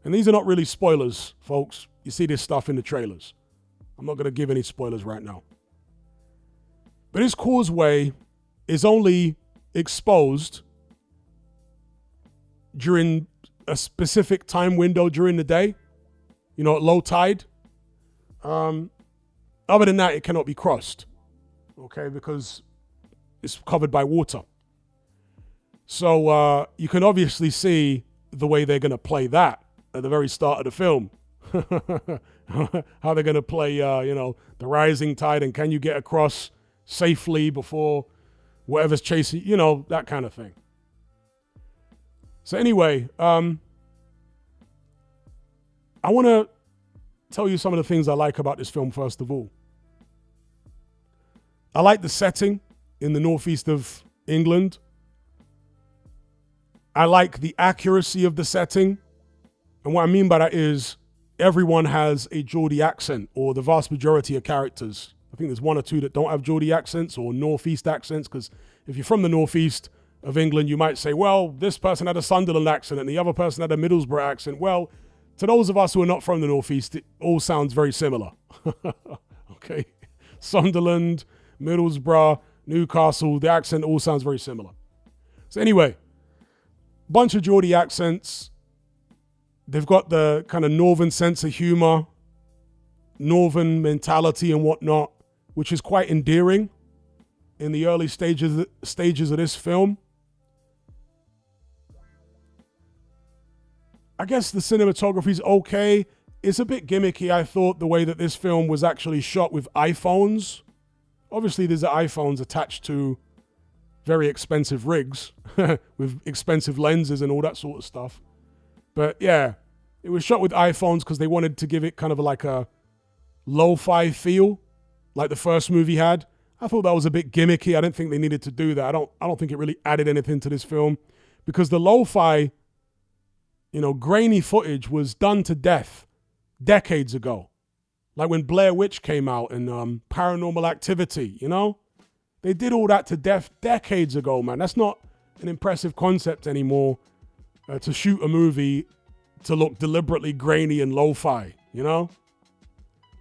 and these are not really spoilers, folks. You see this stuff in the trailers. I'm not going to give any spoilers right now. But this causeway is only exposed during a specific time window during the day, you know, at low tide. Other than that, it cannot be crossed, okay, because it's covered by water. So you can obviously see the way they're going to play that at the very start of the film. How they're going to play, the rising tide and can you get across safely before whatever's chasing, that kind of thing. So anyway, I want to tell you some of the things I like about this film, first of all. I like the setting in the northeast of England. I like the accuracy of the setting. And what I mean by that is everyone has a Geordie accent, or the vast majority of characters. I think there's one or two that don't have Geordie accents or northeast accents, because if you're from the northeast of England, you might say, well, this person had a Sunderland accent and the other person had a Middlesbrough accent. Well, to those of us who are not from the northeast, it all sounds very similar. Okay? Sunderland, Middlesbrough, Newcastle, the accent all sounds very similar. So anyway, bunch of Geordie accents. They've got the kind of northern sense of humor, northern mentality and whatnot, which is quite endearing in the early stages of this film. I guess the cinematography is okay. It's a bit gimmicky, I thought, the way that this film was actually shot with iPhones. Obviously, there's iPhones attached to very expensive rigs with expensive lenses and all that sort of stuff. But yeah, It was shot with iPhones because they wanted to give it kind of like a lo-fi feel, like the first movie had. I thought that was a bit gimmicky. I didn't think they needed to do that. I don't think it really added anything to this film, because the lo-fi, grainy footage was done to death decades ago. Like when Blair Witch came out and Paranormal Activity, They did all that to death decades ago, man. That's not an impressive concept anymore, to shoot a movie to look deliberately grainy and lo-fi,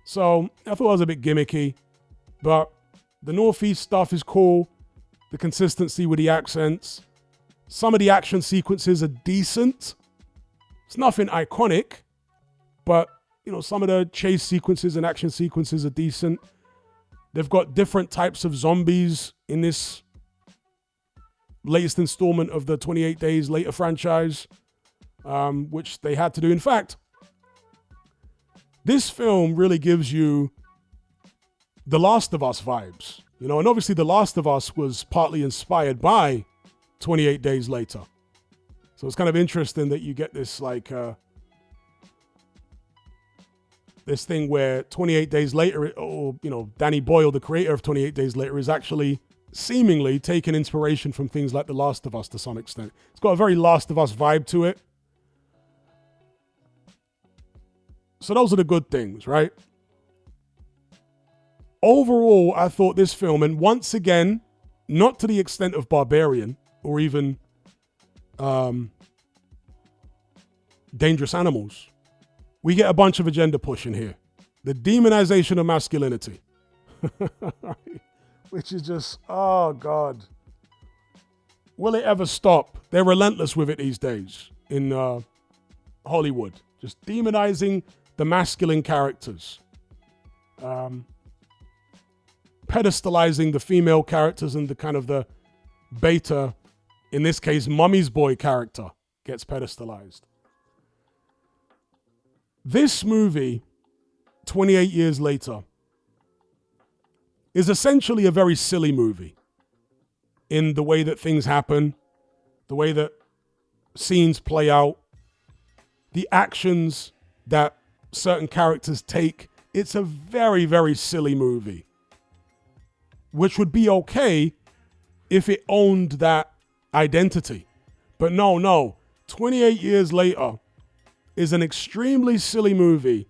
So I thought it was a bit gimmicky, but the Northeast stuff is cool. The consistency with the accents. Some of the action sequences are decent. It's nothing iconic, but, some of the chase sequences and action sequences are decent. They've got different types of zombies in this latest installment of the 28 Days Later franchise, which they had to do. In fact, this film really gives you The Last of Us vibes, and obviously The Last of Us was partly inspired by 28 Days Later. So it's kind of interesting that you get this this thing where 28 Days Later, or, Danny Boyle, the creator of 28 Days Later, is actually seemingly taking inspiration from things like The Last of Us to some extent. It's got a very Last of Us vibe to it. So those are the good things, right? Overall, I thought this film, and once again, not to the extent of Barbarian or even Dangerous Animals, we get a bunch of agenda pushing here. The demonization of masculinity. Which is just, oh God. Will it ever stop? They're relentless with it these days in Hollywood. Just demonizing the masculine characters. Pedestalizing the female characters, and the kind of the beta, in this case, Mummy's Boy character gets pedestalized. This movie, 28 years later, is essentially a very silly movie in the way that things happen, the way that scenes play out, the actions that certain characters take. It's a very, very silly movie, which would be okay if it owned that identity. But no, 28 years later is an extremely silly movie,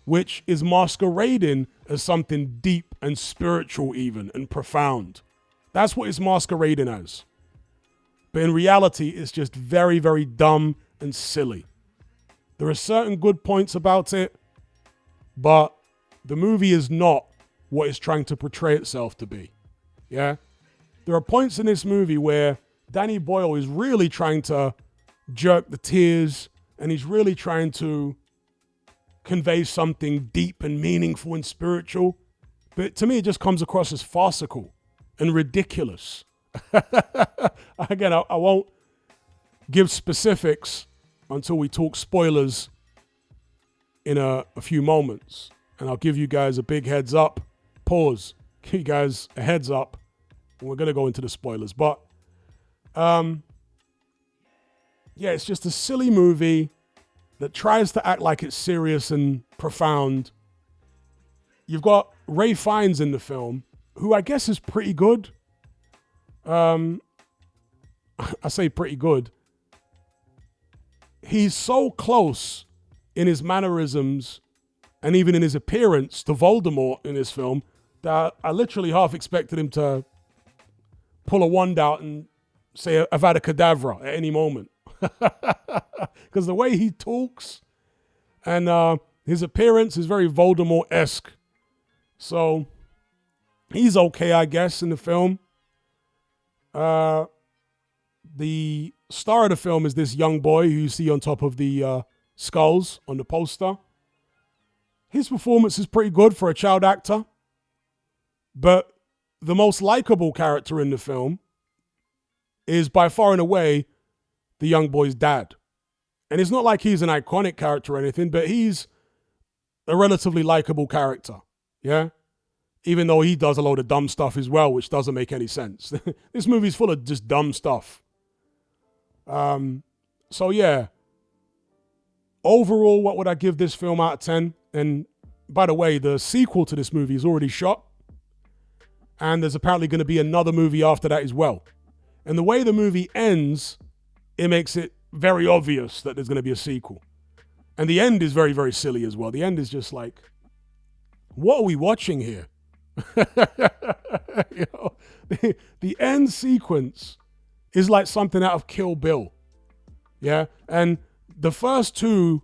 which is masquerading as something deep and spiritual even, and profound. That's what it's masquerading as. But in reality, it's just very, very dumb and silly. There are certain good points about it, but the movie is not what it's trying to portray itself to be. Yeah? There are points in this movie where Danny Boyle is really trying to jerk the tears, and he's really trying to convey something deep and meaningful and spiritual. But to me, it just comes across as farcical and ridiculous. Again, I won't give specifics until we talk spoilers in a few moments. And I'll give you guys a big heads up. Pause. Give you guys a heads up. And we're going to go into the spoilers. But, yeah, it's just a silly movie that tries to act like it's serious and profound. You've got Ray Fiennes in the film, who I guess is pretty good. I say pretty good. He's so close in his mannerisms and even in his appearance to Voldemort in this film that I literally half expected him to pull a wand out and say Avada Kedavra at any moment. Because the way he talks and his appearance is very Voldemort-esque. So he's okay, I guess, in the film. The star of the film is this young boy who you see on top of the skulls on the poster. His performance is pretty good for a child actor. But the most likable character in the film is by far and away the young boy's dad. And it's not like he's an iconic character or anything, but he's a relatively likable character. Yeah? Even though he does a load of dumb stuff as well, which doesn't make any sense. This movie's full of just dumb stuff. So yeah. Overall, what would I give this film out of 10? And by the way, the sequel to this movie is already shot. And there's apparently going to be another movie after that as well. And the way the movie ends, it makes it very obvious that there's going to be a sequel. And the end is very, very silly as well. The end is just like, what are we watching here? You know, the end sequence is like something out of Kill Bill. Yeah. And the first two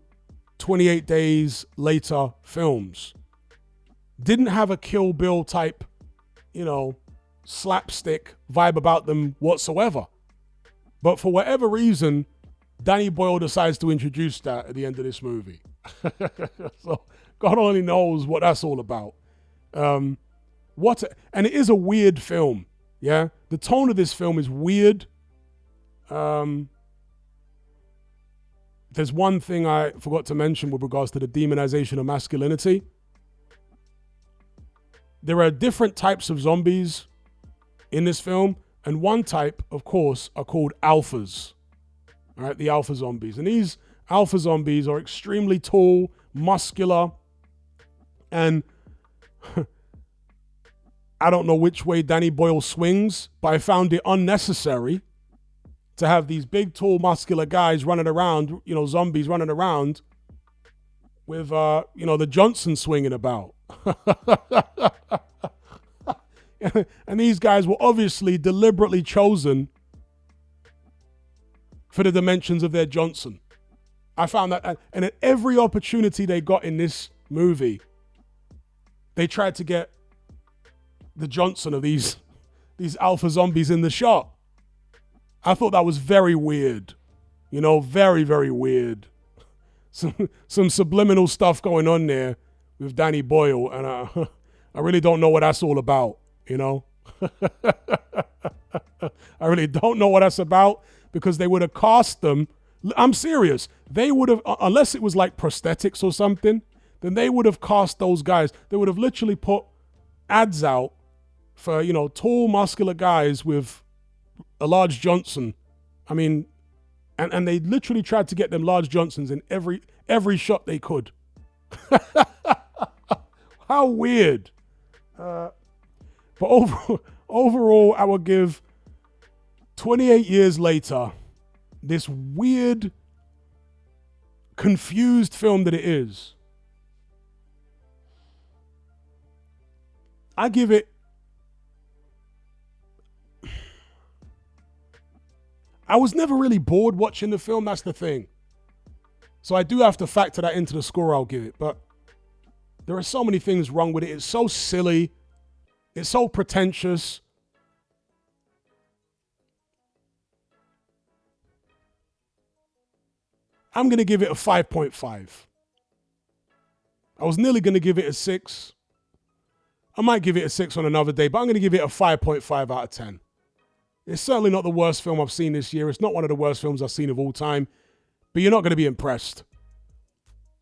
28 Days Later films didn't have a Kill Bill type, you know, slapstick vibe about them whatsoever. But for whatever reason, Danny Boyle decides to introduce that at the end of this movie. So God only knows what that's all about. And it is a weird film. Yeah. The tone of this film is weird. There's one thing I forgot to mention with regards to the demonization of masculinity. There are different types of zombies in this film, and one type, of course, are called alphas. All right, the alpha zombies. And these alpha zombies are extremely tall, muscular, and I don't know which way Danny Boyle swings, but I found it unnecessary to have these big, tall, muscular guys running around, you know, zombies running around with, you know, the Johnson swinging about. And these guys were obviously deliberately chosen for the dimensions of their Johnson. I found that, and at every opportunity they got in this movie, they tried to get the Johnson of these alpha zombies in the shot. I thought that was very weird. You know, very, very weird. Some subliminal stuff going on there with Danny Boyle, and I really don't know what that's all about, you know? I really don't know what that's about, because they would have cast them. I'm serious. They would have, unless it was like prosthetics or something, then they would have cast those guys. They would have literally put ads out for, you know, tall, muscular guys with a large Johnson. I mean, and they literally tried to get them large Johnsons in every shot they could. How weird. But overall, I would give 28 Years Later, this weird, confused film that it is, I give it, I was never really bored watching the film, that's the thing. So I do have to factor that into the score I'll give it, but there are so many things wrong with it. It's so silly. It's so pretentious. I'm going to give it a 5.5. I was nearly going to give it a 6. I might give it a 6 on another day, but I'm going to give it a 5.5 out of 10. It's certainly not the worst film I've seen this year. It's not one of the worst films I've seen of all time, but you're not going to be impressed.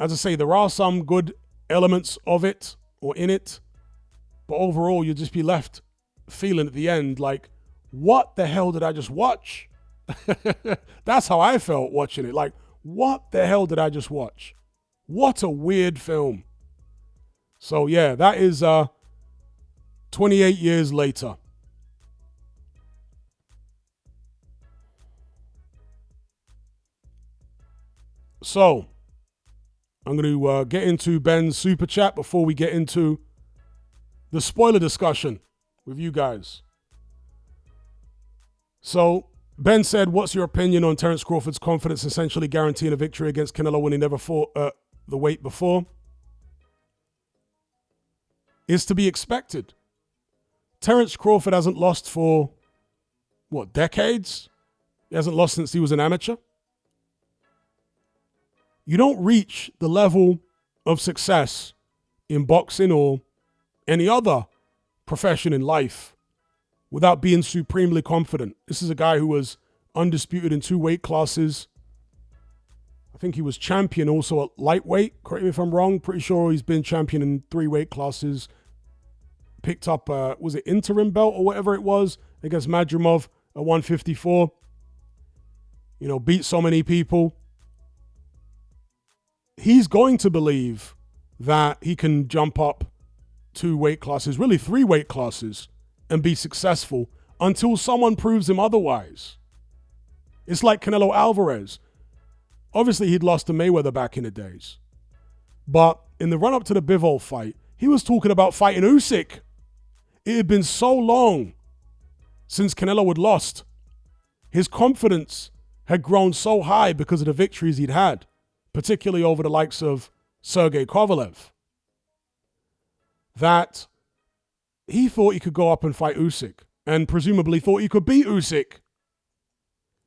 As I say, there are some good elements of it or in it, but overall you'll just be left feeling at the end like, what the hell did I just watch? That's how I felt watching it. Like, what the hell did I just watch? What a weird film. So yeah, that is 28 Years Later. So I'm going to get into Ben's super chat before we get into the spoiler discussion with you guys. So Ben said, what's your opinion on Terence Crawford's confidence essentially guaranteeing a victory against Canelo when he never fought the weight before? Is to be expected. Terence Crawford hasn't lost for, what, decades? He hasn't lost since he was an amateur. You don't reach the level of success in boxing or any other profession in life without being supremely confident. This is a guy who was undisputed in 2 weight classes. I think he was champion also at lightweight. Correct me if I'm wrong. Pretty sure he's been champion in 3 weight classes. Picked up, was it interim belt or whatever it was, against Madrimov at 154. You know, beat so many people. he's going to believe that he can jump up 2 weight classes, really 3 weight classes, and be successful until someone proves him otherwise. It's like Canelo Alvarez. Obviously, he'd lost to Mayweather back in the days. But in the run-up to the Bivol fight, he was talking about fighting Usyk. It had been so long since Canelo had lost. His confidence had grown so high because of the victories he'd had, particularly over the likes of Sergey Kovalev, that he thought he could go up and fight Usyk, and presumably thought he could beat Usyk.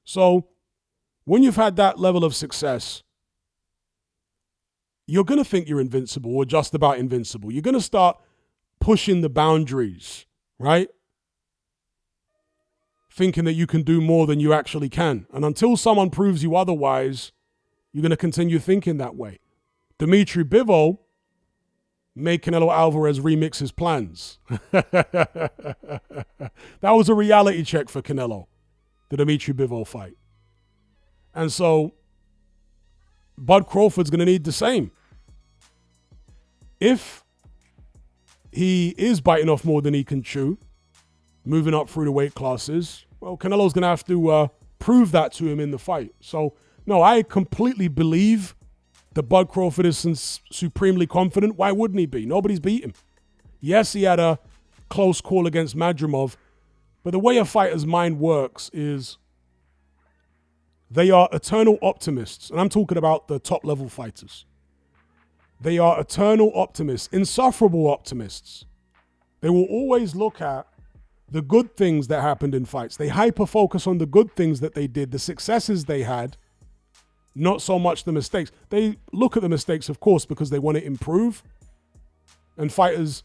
So when you've had that level of success, you're going to think you're invincible or just about invincible. You're going to start pushing the boundaries, right? Thinking that you can do more than you actually can. And until someone proves you otherwise, you're going to continue thinking that way. Dmitry Bivol made Canelo Alvarez remix his plans. That was a reality check for Canelo, the Dmitry Bivol fight. And so Bud Crawford's going to need the same. If he is biting off more than he can chew, moving up through the weight classes, well, Canelo's going to have to prove that to him in the fight. So, no, I completely believe that Bud Crawford is supremely confident. Why wouldn't he be? Nobody's beat him. Yes, he had a close call against Madrimov, but the way a fighter's mind works is they are eternal optimists, and I'm talking about the top-level fighters. They are eternal optimists, insufferable optimists. They will always look at the good things that happened in fights. They hyper-focus on the good things that they did, the successes they had, not so much the mistakes. They look at the mistakes, of course, because they want to improve. And fighters,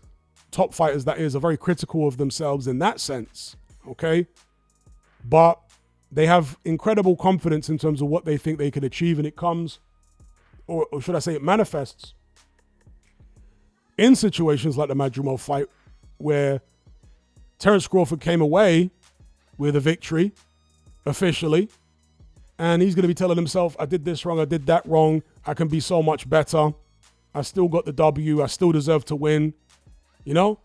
top fighters that is, are very critical of themselves in that sense, okay? But they have incredible confidence in terms of what they think they can achieve, and it comes, or should I say it manifests, in situations like the Madrimov fight where Terence Crawford came away with a victory, officially, and he's going to be telling himself, I did this wrong, I did that wrong, I can be so much better, I still got the W, I still deserve to win, you know?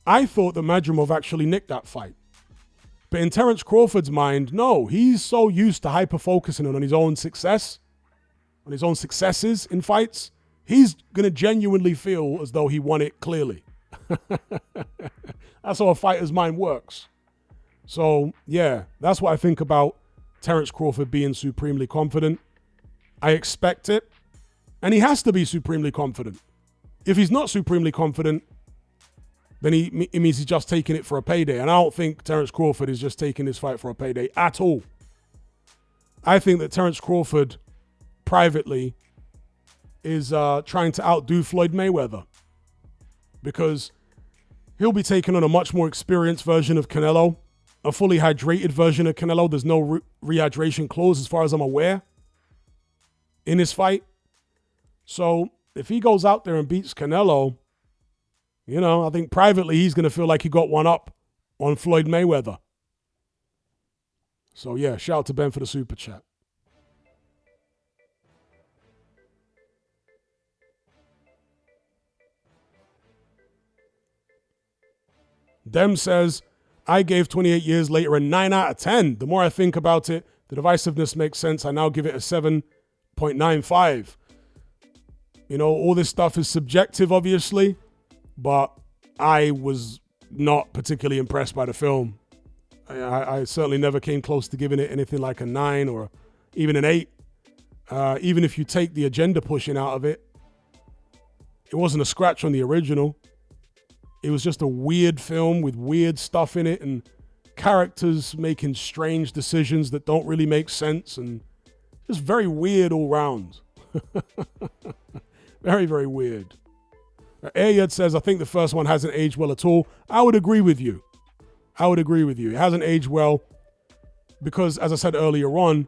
I thought that Madrimov actually nicked that fight. But in Terence Crawford's mind, no, he's so used to hyper-focusing on his own success, on his own successes in fights, he's going to genuinely feel as though he won it clearly. That's how a fighter's mind works. So, yeah, that's what I think about Terence Crawford being supremely confident. I expect it. And he has to be supremely confident. If he's not supremely confident, then it means he's just taking it for a payday. And I don't think Terence Crawford is just taking this fight for a payday at all. I think that Terence Crawford, privately, is trying to outdo Floyd Mayweather. Because he'll be taking on a much more experienced version of Canelo, a fully hydrated version of Canelo. There's no rehydration clause as far as I'm aware in this fight. So if he goes out there and beats Canelo, you know, I think privately he's going to feel like he got one up on Floyd Mayweather. So yeah, shout out to Ben for the super chat. Dem says, I gave 28 Years Later a 9 out of 10. The more I think about it, the divisiveness makes sense. I now give it a 7.95. You know, all this stuff is subjective, obviously, but I was not particularly impressed by the film. I certainly never came close to giving it anything like a 9 or even an 8. Even if you take the agenda pushing out of it, it wasn't a scratch on the original. It was just a weird film with weird stuff in it and characters making strange decisions that don't really make sense and just very weird all round. Very, very weird. Ayad says, I think the first one hasn't aged well at all. I would agree with you. It hasn't aged well because, as I said earlier on,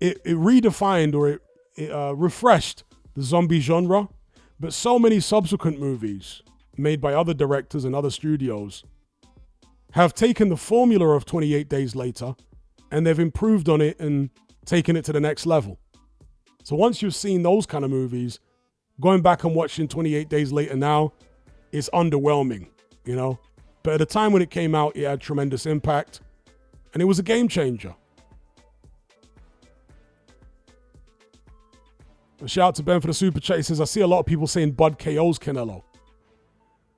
it redefined or it refreshed the zombie genre, but so many subsequent movies made by other directors and other studios have taken the formula of 28 Days Later and they've improved on it and taken it to the next level. So once you've seen those kind of movies, going back and watching 28 Days Later now, it's underwhelming, you know? But at the time when it came out, it had tremendous impact and it was a game changer. A shout out to Ben for the super chat. He says, I see a lot of people saying Bud KO's Canelo.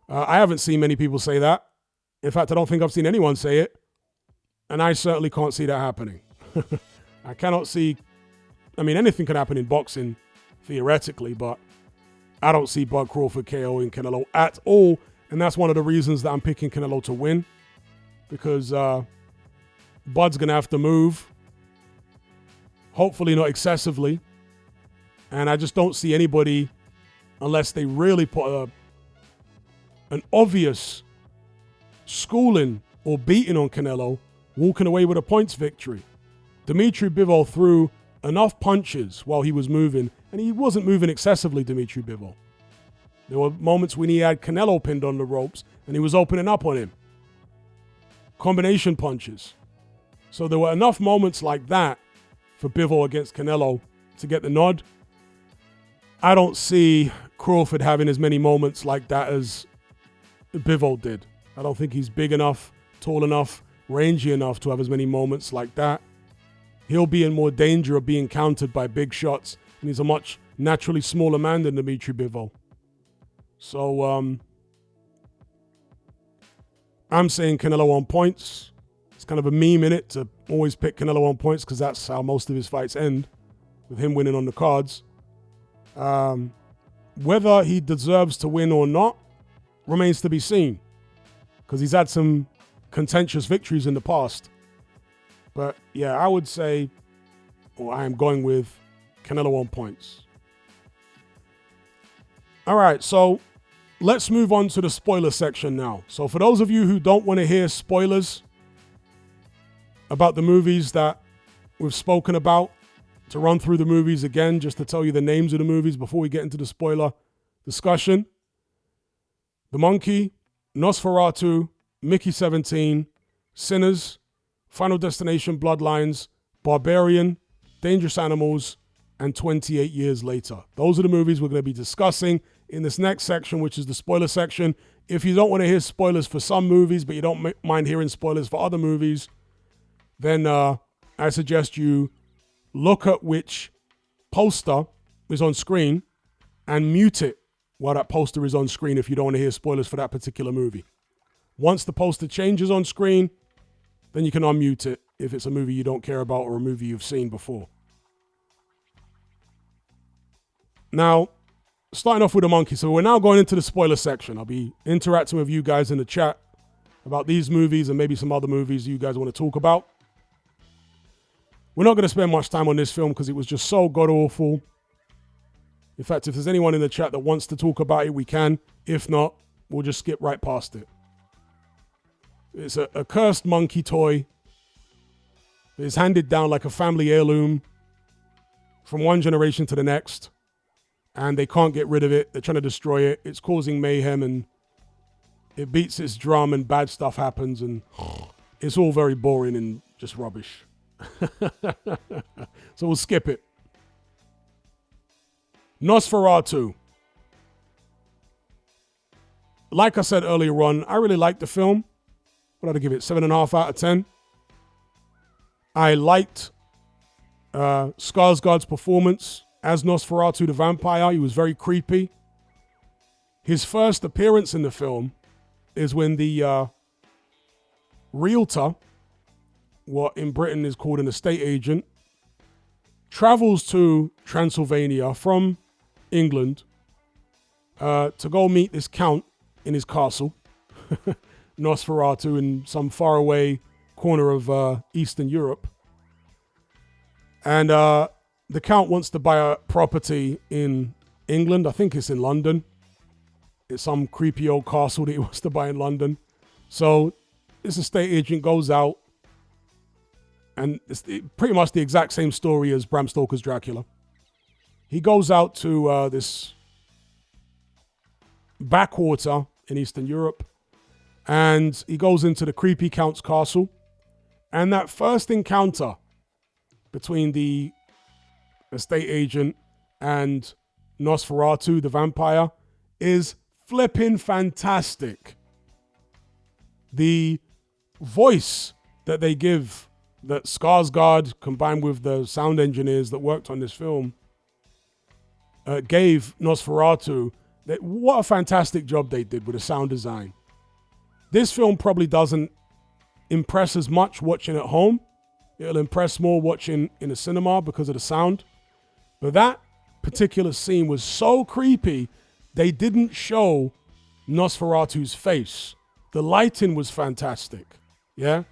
I haven't seen many people say that. In fact, I don't think I've seen anyone say it. And I certainly can't see that happening. I cannot see, I mean, anything can happen in boxing, theoretically, but I don't see Bud Crawford KOing Canelo at all. And that's one of the reasons that I'm picking Canelo to win. Because Bud's going to have to move. Hopefully not excessively. And I just don't see anybody, unless they really put an obvious schooling or beating on Canelo, walking away with a points victory. Dimitri Bivol threw enough punches while he was moving, and he wasn't moving excessively, Dimitri Bivol. There were moments when he had Canelo pinned on the ropes, and he was opening up on him. Combination punches. So there were enough moments like that for Bivol against Canelo to get the nod. I don't see Crawford having as many moments like that as Bivol did. I don't think he's big enough, tall enough, rangy enough to have as many moments like that. He'll be in more danger of being countered by big shots, and he's a much naturally smaller man than Dimitri Bivol. So I'm saying Canelo on points. It's kind of a meme in it to always pick Canelo on points because that's how most of his fights end, with him winning on the cards. Whether he deserves to win or not remains to be seen, because he's had some contentious victories in the past. But yeah, I would say, or I am going with Canelo on points. All right, so let's move on to the spoiler section now. So for those of you who don't want to hear spoilers about the movies that we've spoken about, to run through the movies again, just to tell you the names of the movies before we get into the spoiler discussion. The Monkey, Nosferatu, Mickey 17, Sinners, Final Destination Bloodlines, Barbarian, Dangerous Animals, and 28 Years Later. Those are the movies we're going to be discussing in this next section, which is the spoiler section. If you don't want to hear spoilers for some movies, but you don't mind hearing spoilers for other movies, then I suggest you look at which poster is on screen and mute it while that poster is on screen if you don't want to hear spoilers for that particular movie. Once the poster changes on screen, then you can unmute it if it's a movie you don't care about or a movie you've seen before. Now, starting off with The Monkey. So we're now going into the spoiler section. I'll be interacting with you guys in the chat about these movies and maybe some other movies you guys want to talk about. We're not going to spend much time on this film because it was just so god-awful. In fact, if there's anyone in the chat that wants to talk about it, we can. If not, we'll just skip right past it. It's a cursed monkey toy. It's handed down like a family heirloom from one generation to the next. And they can't get rid of it. They're trying to destroy it. It's causing mayhem and it beats its drum and bad stuff happens. And it's all very boring and just rubbish. So we'll skip it. Nosferatu. Like I said earlier on, I really liked the film. What did I give it? 7.5 out of 10. I liked Skarsgård's performance as Nosferatu the vampire. He was very creepy. His first appearance in the film is when the realtor, what in Britain is called an estate agent, travels to Transylvania from England to go meet this count in his castle, Nosferatu, in some faraway corner of Eastern Europe. And the count wants to buy a property in England. I think it's in London. It's some creepy old castle that he wants to buy in London. So this estate agent goes out, and it's pretty much the exact same story as Bram Stoker's Dracula. He goes out to this backwater in Eastern Europe, And he goes into the creepy Count's castle. And that first encounter between the estate agent and Nosferatu, the vampire, is flipping fantastic. The voice that they give, that Skarsgård combined with the sound engineers that worked on this film gave Nosferatu, what a fantastic job they did with the sound design. This film probably doesn't impress as much watching at home. It'll impress more watching in a cinema because of the sound. But that particular scene was so creepy, they didn't show Nosferatu's face. The lighting was fantastic. Yeah?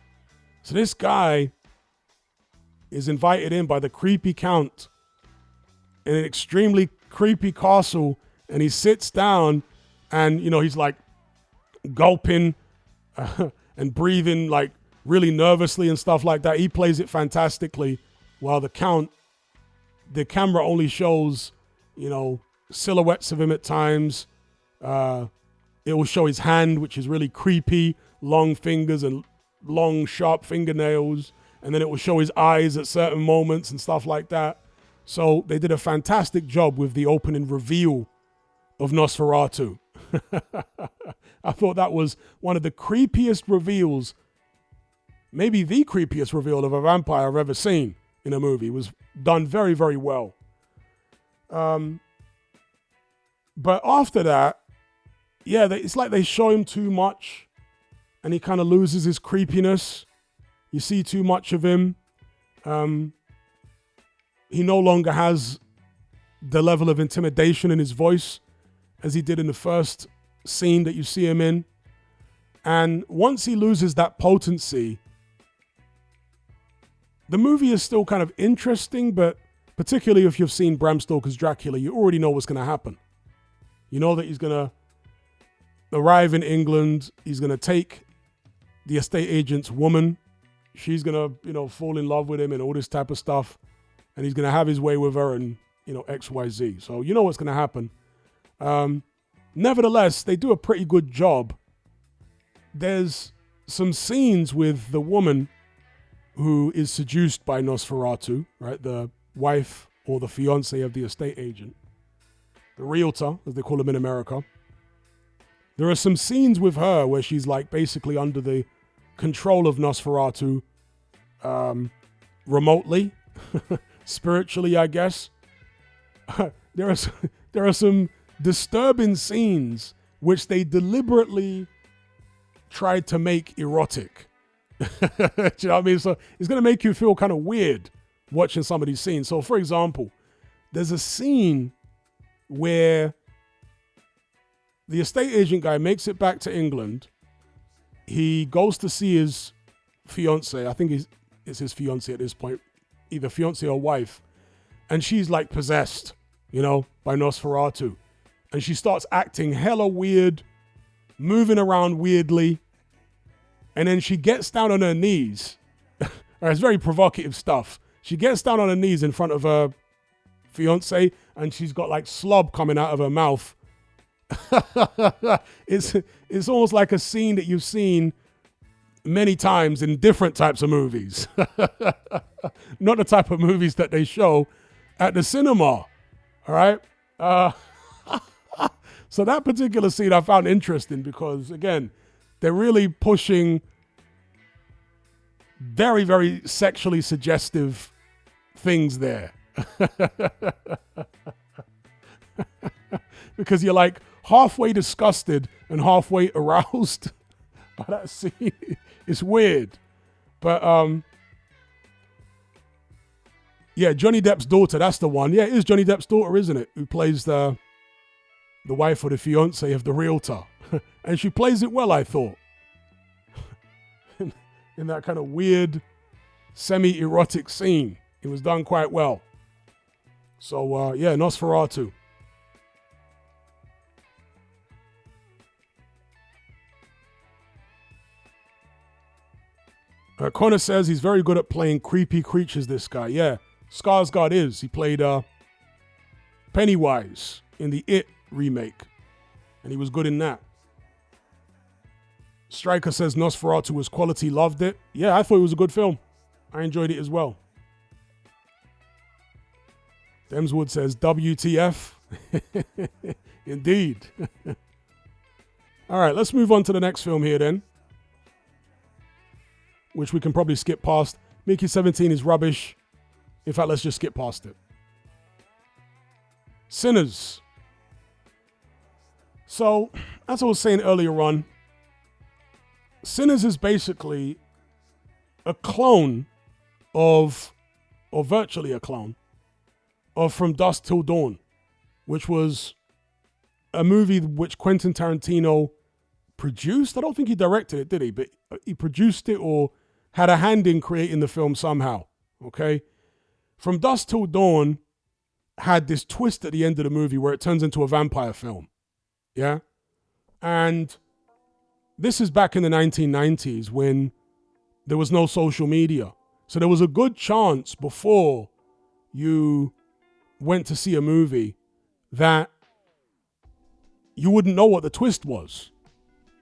So this guy is invited in by the creepy Count in an extremely creepy castle, and he sits down and, he's like gulping and breathing like really nervously and stuff like that. He plays it fantastically, while the Count, the camera only shows, silhouettes of him at times. It will show his hand, which is really creepy, long fingers and long, sharp fingernails. And then it will show his eyes at certain moments and stuff like that. So they did a fantastic job with the opening reveal of Nosferatu. I thought that was one of the creepiest reveals, maybe the creepiest reveal of a vampire I've ever seen in a movie. It was done very, very well. But after that, it's like they show him too much and he kind of loses his creepiness. You see too much of him. He no longer has the level of intimidation in his voice as he did in the first scene that you see him in. And once he loses that potency, the movie is still kind of interesting, but particularly if you've seen Bram Stoker's Dracula, you already know what's going to happen. You know that he's going to arrive in England. He's going to take the estate agent's woman. She's going to, fall in love with him and all this type of stuff. And he's going to have his way with her and, X, Y, Z. So you know what's going to happen. Nevertheless, they do a pretty good job. There's some scenes with the woman who is seduced by Nosferatu, right? The wife or the fiance of the estate agent. The realtor, as they call him in America. There are some scenes with her where she's like basically under the control of Nosferatu remotely, spiritually, I guess. There are some disturbing scenes which they deliberately tried to make erotic. Do you know what I mean? So it's going to make you feel kind of weird watching some of these scenes. So for example, there's a scene where the estate agent guy makes it back to England. He goes to see his fiance. I think it's his fiance at this point, either fiance or wife. And she's like possessed, by Nosferatu. And she starts acting hella weird, moving around weirdly. And then she gets down on her knees. It's very provocative stuff. She gets down on her knees in front of her fiance, and she's got like slob coming out of her mouth. It's almost like a scene that you've seen many times in different types of movies. Not the type of movies that they show at the cinema. All right. So that particular scene I found interesting because, again, they're really pushing very, very sexually suggestive things there. Because you're like halfway disgusted and halfway aroused by that scene. It's weird. But Johnny Depp's daughter, that's the one. Yeah, it is Johnny Depp's daughter, isn't it? Who plays the wife or the fiance of the realtor. And she plays it well, I thought. In that kind of weird, semi-erotic scene. It was done quite well. So, Nosferatu. Connor says he's very good at playing creepy creatures, this guy. Yeah, Skarsgård is. He played Pennywise in the It remake. And he was good in that. Striker says Nosferatu was quality, loved it. Yeah, I thought it was a good film. I enjoyed it as well. Demswood says WTF. Indeed. All right, let's move on to the next film here then, which we can probably skip past. Mickey 17 is rubbish. In fact, let's just skip past it. Sinners. So, as I was saying earlier on, Sinners is basically a clone of, or virtually a clone, of From Dusk Till Dawn, which was a movie which Quentin Tarantino produced. I don't think he directed it, did he? But he produced it or had a hand in creating the film somehow, okay? From Dusk Till Dawn had this twist at the end of the movie where it turns into a vampire film, yeah? And this is back in the 1990s when there was no social media. So there was a good chance before you went to see a movie that you wouldn't know what the twist was.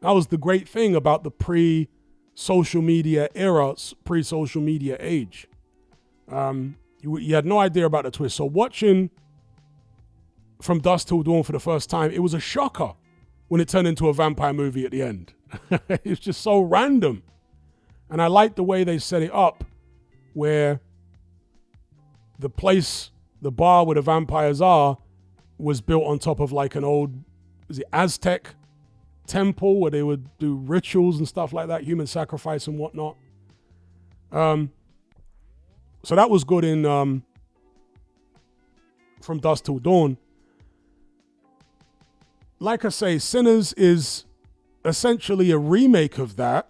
That was the great thing about the pre-social media era, pre-social media age. You had no idea about the twist. So watching From Dusk Till Dawn for the first time, it was a shocker when it turned into a vampire movie at the end. It's just so random. And I like the way they set it up where the place, the bar where the vampires are, was built on top of like an old, is it Aztec temple where they would do rituals and stuff like that, human sacrifice and whatnot. So that was good in From Dusk Till Dawn. Like I say, Sinners is essentially a remake of that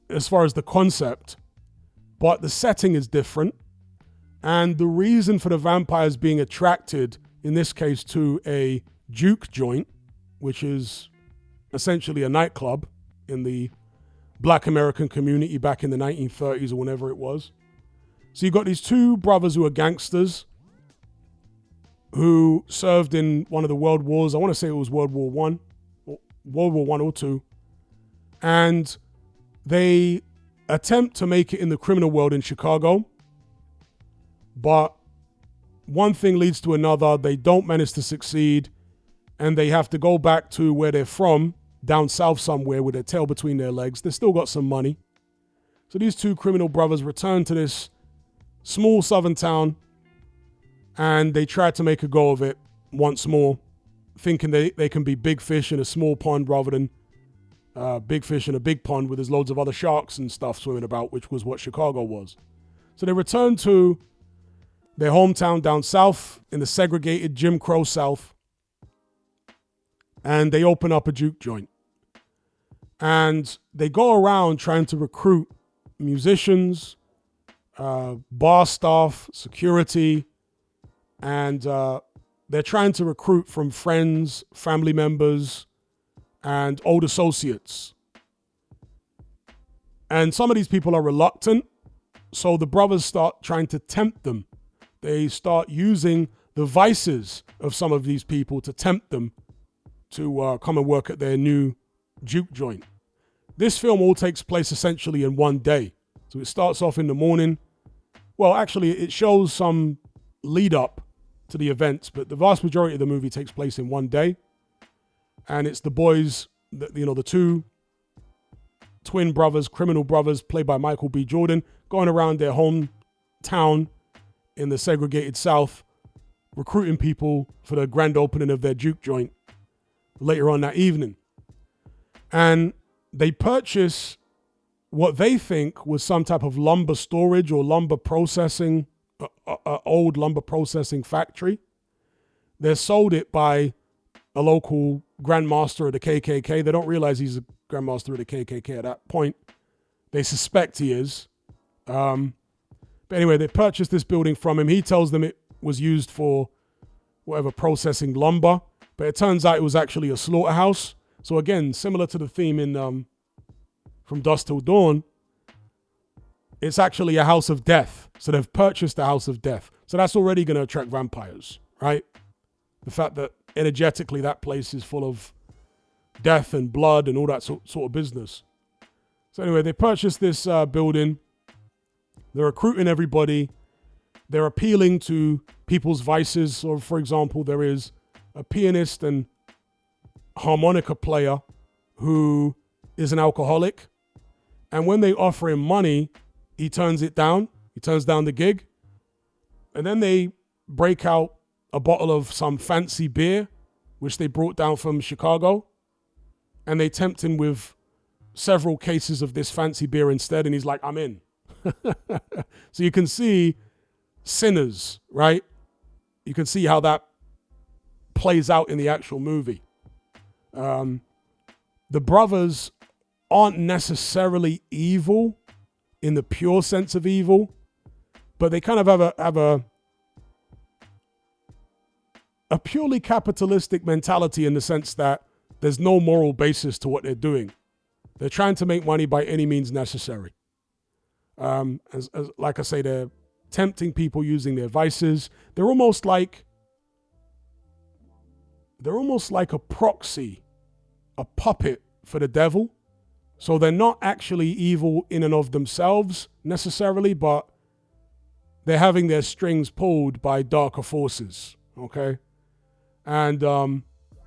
as far as the concept, but the setting is different. And the reason for the vampires being attracted, in this case, to a juke joint, which is essentially a nightclub in the Black American community back in the 1930s or whenever it was. So you got these two brothers who are gangsters who served in one of the world wars. I want to say it was World War One, World War One or Two. And they attempt to make it in the criminal world in Chicago. But one thing leads to another. They don't manage to succeed. And they have to go back to where they're from, down south somewhere with their tail between their legs. They still got some money. So these two criminal brothers return to this small southern town. And they try to make a go of it once more, thinking they can be big fish in a small pond rather than big fish in a big pond where there's loads of other sharks and stuff swimming about, which was what Chicago was. So they return to their hometown down south in the segregated Jim Crow South. And they open up a juke joint. And they go around trying to recruit musicians, bar staff, security, and they're trying to recruit from friends, family members, and old associates. And some of these people are reluctant, so the brothers start trying to tempt them. They start using the vices of some of these people to tempt them to come and work at their new juke joint. This film all takes place essentially in one day. So it starts off in the morning. Well, actually, it shows some lead up to the events, but the vast majority of the movie takes place in one day. And it's the boys, the two twin brothers, criminal brothers, played by Michael B. Jordan, going around their hometown in the segregated South, recruiting people for the grand opening of their juke joint later on that evening. And they purchase what they think was some type of lumber storage or lumber processing, old lumber processing factory. They're sold it by a local grandmaster of the KKK. They don't realize he's a grandmaster of the KKK at that point. They suspect he is. But anyway, they purchased this building from him. He tells them it was used for whatever, processing lumber. But it turns out it was actually a slaughterhouse. So again, similar to the theme in From Dusk Till Dawn, it's actually a house of death. So they've purchased a house of death. So that's already going to attract vampires, right? The fact that energetically that place is full of death and blood and all that sort of business. So anyway, they purchase this building. They're recruiting everybody. They're appealing to people's vices. So, for example, there is a pianist and harmonica player who is an alcoholic. And when they offer him money, he turns it down. He turns down the gig. And then they break out a bottle of some fancy beer, which they brought down from Chicago. And they tempt him with several cases of this fancy beer instead. And he's like, I'm in. So you can see Sinners, right? You can see how that plays out in the actual movie. The brothers aren't necessarily evil in the pure sense of evil, but they kind of have a purely capitalistic mentality in the sense that there's no moral basis to what they're doing. They're trying to make money by any means necessary. Like I say, they're tempting people using their vices. They're almost like a proxy, a puppet for the devil. So they're not actually evil in and of themselves necessarily, but they're having their strings pulled by darker forces, okay? And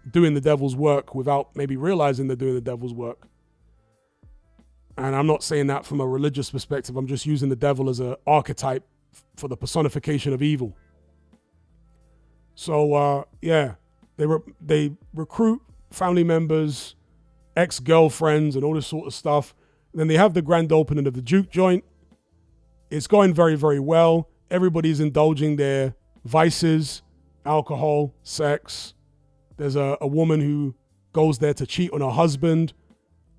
doing the devil's work without maybe realizing they're doing the devil's work. And I'm not saying that from a religious perspective. I'm just using the devil as an archetype for the personification of evil. So, they recruit family members, ex-girlfriends, and all this sort of stuff. And then they have the grand opening of the juke joint. It's going very, very well. Everybody's indulging their vices, alcohol, sex. There's a woman who goes there to cheat on her husband.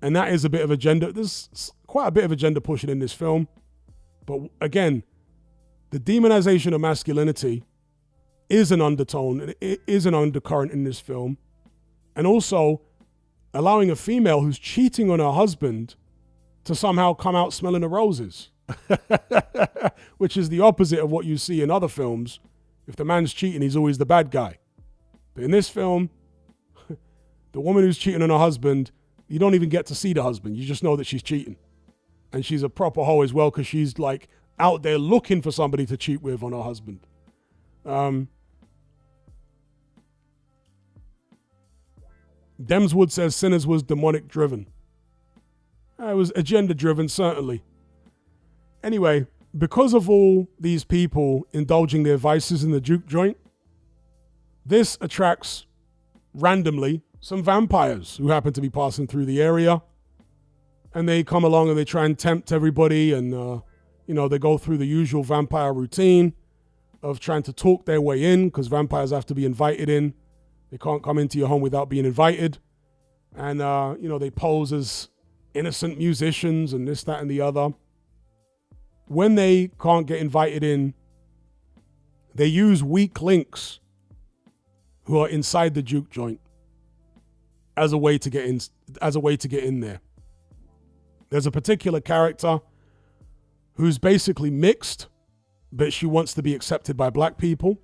And that is a bit of agenda. There's quite a bit of agenda pushing in this film. But again, the demonization of masculinity is an undertone. It is an undercurrent in this film. And also allowing a female who's cheating on her husband to somehow come out smelling the roses. Which is the opposite of what you see in other films. If the man's cheating, he's always the bad guy. But in this film, the woman who's cheating on her husband, you don't even get to see the husband. You just know that she's cheating. And she's a proper hoe as well because she's like out there looking for somebody to cheat with on her husband. Demswood says Sinners was demonic driven. It was agenda driven, certainly. Anyway, because of all these people indulging their vices in the juke joint, this attracts randomly some vampires who happen to be passing through the area. And they come along and they try and tempt everybody. And, they go through the usual vampire routine of trying to talk their way in because vampires have to be invited in. They can't come into your home without being invited. And, they pose as innocent musicians and this, that, and the other. When they can't get invited in, they use weak links who are inside the juke joint as a way to get in there. There's a particular character who's basically mixed, but she wants to be accepted by black people.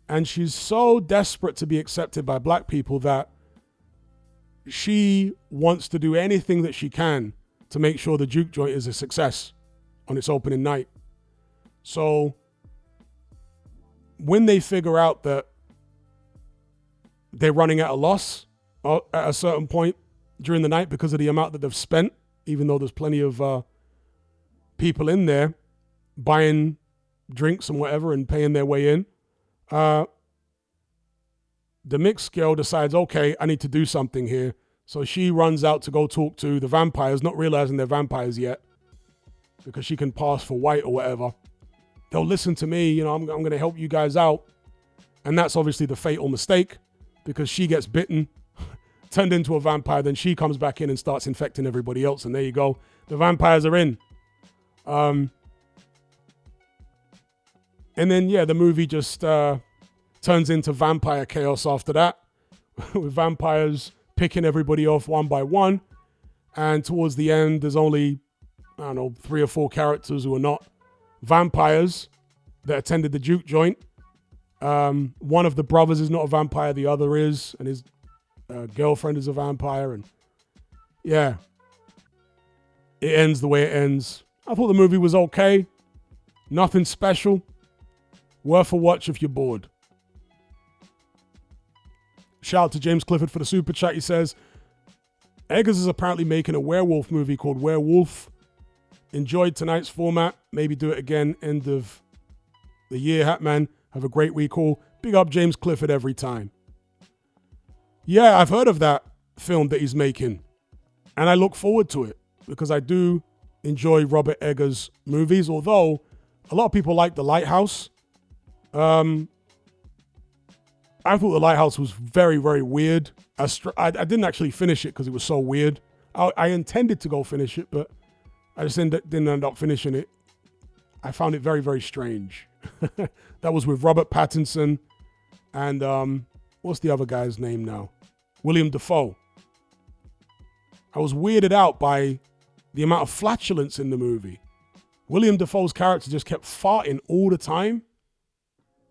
And she's so desperate to be accepted by black people that she wants to do anything that she can to make sure the juke joint is a success on its opening night. So when they figure out that they're running at a loss at a certain point during the night because of the amount that they've spent, even though there's plenty of people in there buying drinks and whatever and paying their way in, the mixed girl decides, okay, I need to do something here. So she runs out to go talk to the vampires, not realizing they're vampires yet, because she can pass for white or whatever. They'll listen to me, I'm going to help you guys out. And that's obviously the fatal mistake, because she gets bitten, turned into a vampire, then she comes back in and starts infecting everybody else. And there you go. The vampires are in. And then, the movie just turns into vampire chaos after that, with vampires picking everybody off one by one. And towards the end, there's only, 3 or 4 characters who are not vampires that attended the juke joint. One of the brothers is not a vampire, the other is, and his girlfriend is a vampire. And it ends the way it ends. I thought the movie was okay. Nothing special. Worth a watch if you're bored. Shout out to James Clifford for the super chat. He says, Eggers is apparently making a werewolf movie called Werewolf. Enjoyed tonight's format. Maybe do it again end of the year, Hatman. Have a great week all. Big up James Clifford every time. Yeah, I've heard of that film that he's making. And I look forward to it because I do enjoy Robert Eggers' movies. Although a lot of people like The Lighthouse. I thought The Lighthouse was very, very weird. I didn't actually finish it because it was so weird. I intended to go finish it, but I just didn't end up finishing it. I found it very, very strange. That was with Robert Pattinson and what's the other guy's name now? William Dafoe. I was weirded out by the amount of flatulence in the movie. William Dafoe's character just kept farting all the time.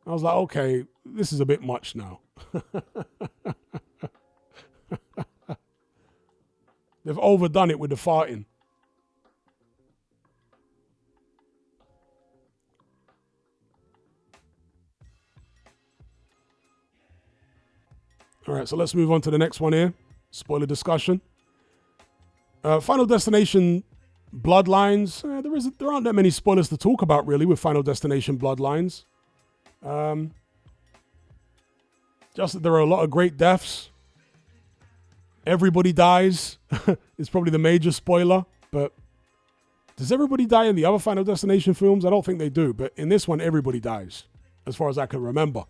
I was like, okay, this is a bit much now. They've overdone it with the farting. All right, so let's move on to the next one here. Spoiler discussion. Final Destination Bloodlines. There aren't that many spoilers to talk about, really, with Final Destination Bloodlines. Just that there are a lot of great deaths. Everybody dies. It's probably the major spoiler. But does everybody die in the other Final Destination films? I don't think they do. But in this one, everybody dies, as far as I can remember.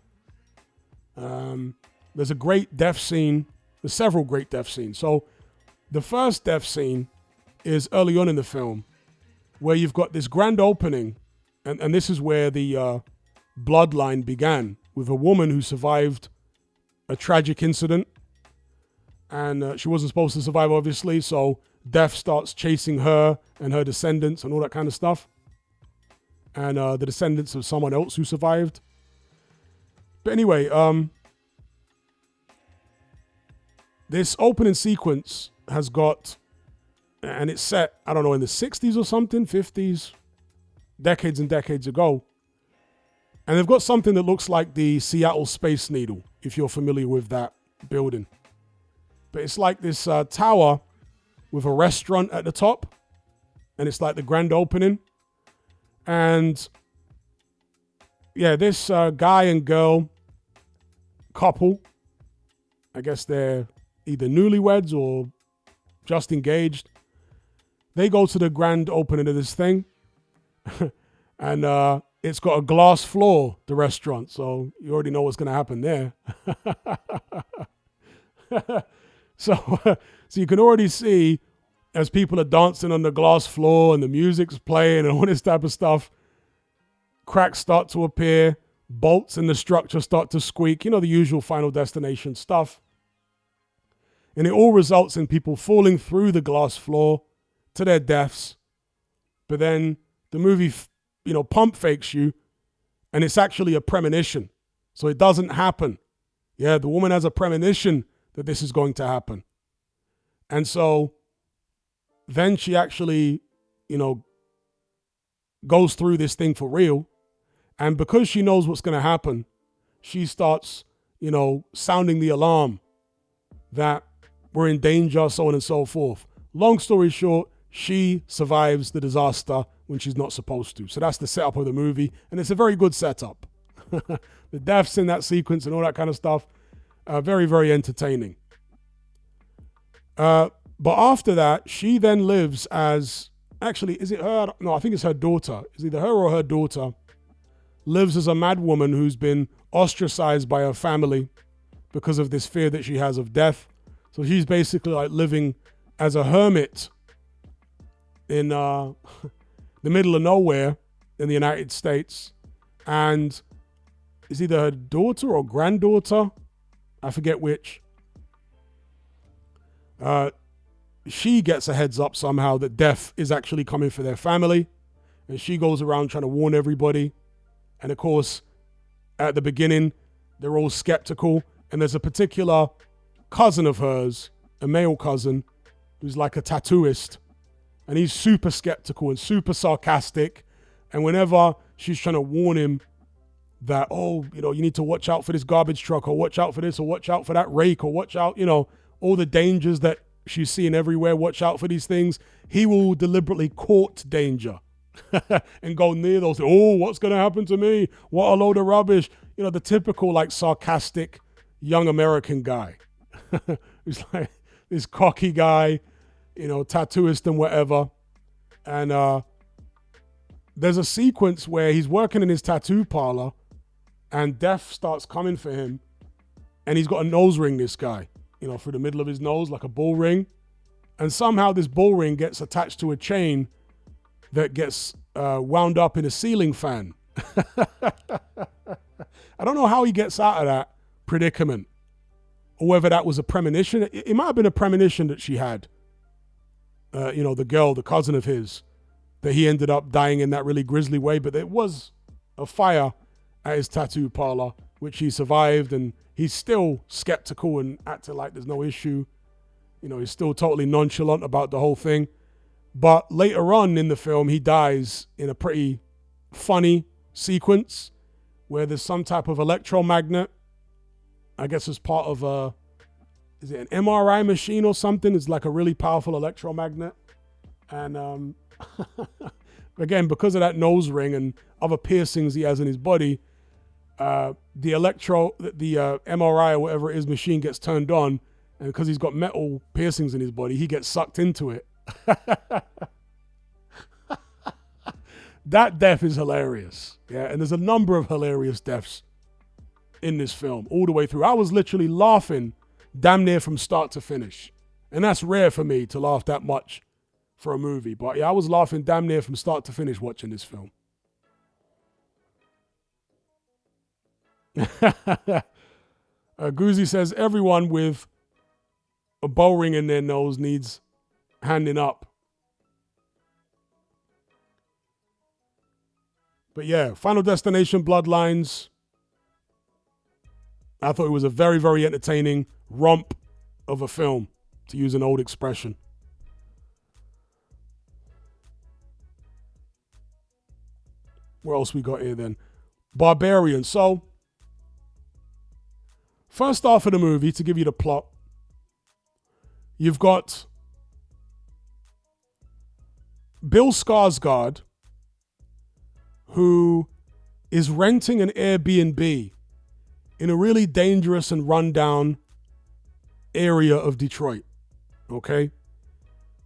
There's a great death scene. There's several great death scenes. So the first death scene is early on in the film, where you've got this grand opening. And this is where the bloodline began, with a woman who survived a tragic incident. And she wasn't supposed to survive, obviously. So death starts chasing her and her descendants and all that kind of stuff. And the descendants of someone else who survived. But anyway, this opening sequence has got, and it's set, I don't know, in the 60s or something, 50s, decades and decades ago. And they've got something that looks like the Seattle Space Needle, if you're familiar with that building. But it's like this tower with a restaurant at the top. And it's like the grand opening. And yeah, this guy and girl couple, I guess they're either newlyweds or just engaged. They go to the grand opening of this thing. And it's got a glass floor, the restaurant. So you already know what's going to happen there. So you can already see, as people are dancing on the glass floor and the music's playing and all this type of stuff, cracks start to appear, bolts in the structure start to squeak, you know, the usual Final Destination stuff. And it all results in people falling through the glass floor to their deaths. But then the movie, pump fakes you, and it's actually a premonition. So it doesn't happen. Yeah, the woman has a premonition that this is going to happen. And so then she actually, goes through this thing for real. And because she knows what's going to happen, she starts, sounding the alarm that we're in danger, so on and so forth. Long story short, she survives the disaster when she's not supposed to. So that's the setup of the movie. And it's a very good setup. The deaths in that sequence and all that kind of stuff are very, very entertaining. But after that, she then lives as, actually, is it her? No, I think it's her daughter. It's either her or her daughter. Lives as a mad woman who's been ostracized by her family because of this fear that she has of death. So she's basically like living as a hermit in the middle of nowhere in the United States. And it's either her daughter or granddaughter, I forget which. She gets a heads up somehow that death is actually coming for their family. And she goes around trying to warn everybody. And of course, at the beginning, they're all skeptical. And there's a particular cousin of hers, a male cousin, who's like a tattooist. And he's super skeptical and super sarcastic. And whenever she's trying to warn him that, oh, you know, you need to watch out for this garbage truck, or watch out for this, or watch out for that rake, or watch out, you know, all the dangers that she's seeing everywhere, watch out for these things, he will deliberately court danger and go near those. Oh, what's going to happen to me? What a load of rubbish. You know, the typical like sarcastic young American guy. He's like this cocky guy, you know, tattooist and whatever. And there's a sequence where he's working in his tattoo parlor and death starts coming for him. And he's got a nose ring, this guy, you know, through the middle of his nose, like a bull ring. And somehow this bull ring gets attached to a chain that gets wound up in a ceiling fan. I don't know how he gets out of that predicament, or whether that was a premonition. It might have been a premonition that she had. You know, the girl, the cousin of his, that he ended up dying in that really grisly way. But there was a fire at his tattoo parlor, which he survived, and he's still skeptical and acting like there's no issue. You know, he's still totally nonchalant about the whole thing. But later on in the film, he dies in a pretty funny sequence where there's some type of electromagnet, I guess as part of is it an MRI machine or something? It's like a really powerful electromagnet. And again, because of that nose ring and other piercings he has in his body, the MRI or whatever it is machine gets turned on, and because he's got metal piercings in his body, he gets sucked into it. That death is hilarious. Yeah, and there's a number of hilarious deaths in this film all the way through. I was literally laughing damn near from start to finish. And that's rare for me to laugh that much for a movie. But yeah, I was laughing damn near from start to finish watching this film. Goozy says everyone with a bow ring in their nose needs handing up. But yeah, Final Destination Bloodlines. I thought it was a very, very entertaining romp of a film, to use an old expression. What else we got here then? Barbarian. So, first half of the movie, to give you the plot, you've got Bill Skarsgård, who is renting an Airbnb in a really dangerous and rundown area of Detroit, okay?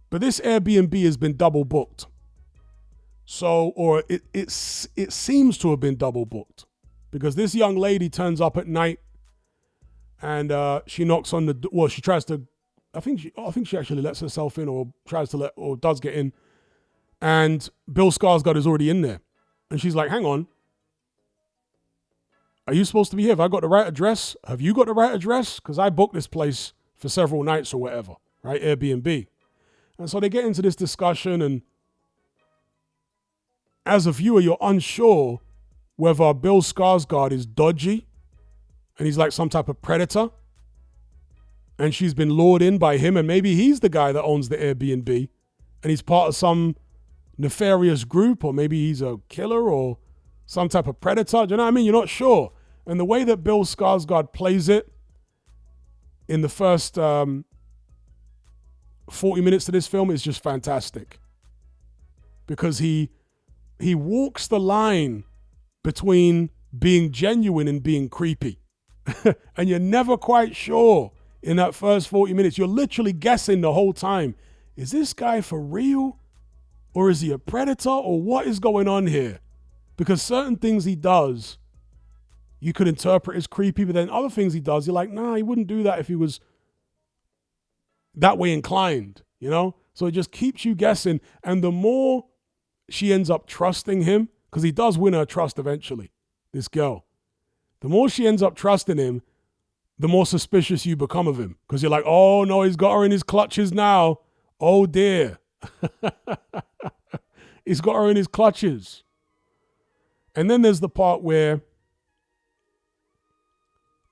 But this Airbnb has been double booked. So, or it seems to have been double booked, because this young lady turns up at night and she knocks on the, well, she tries to, I think she actually lets herself in, or tries to or does get in. And Bill Skarsgård is already in there. And she's like, hang on. Are you supposed to be here? Have I got the right address? Have you got the right address? Because I booked this place for several nights or whatever, right? Airbnb. And so they get into this discussion, and as a viewer, you're unsure whether Bill Skarsgård is dodgy and he's like some type of predator, and she's been lured in by him, and maybe he's the guy that owns the Airbnb and he's part of some nefarious group, or maybe he's a killer or some type of predator. Do you know what I mean? You're not sure. And the way that Bill Skarsgård plays it in the first 40 minutes of this film is just fantastic, because he walks the line between being genuine and being creepy. And you're never quite sure in that first 40 minutes. You're literally guessing the whole time. Is this guy for real? Or is he a predator? Or what is going on here? Because certain things he does, you could interpret as creepy, but then other things he does, you're like, nah, he wouldn't do that if he was that way inclined, you know? So it just keeps you guessing. And the more she ends up trusting him, because he does win her trust eventually, this girl. The more she ends up trusting him, the more suspicious you become of him. Because you're like, oh no, he's got her in his clutches now. Oh dear. He's got her in his clutches. And then there's the part where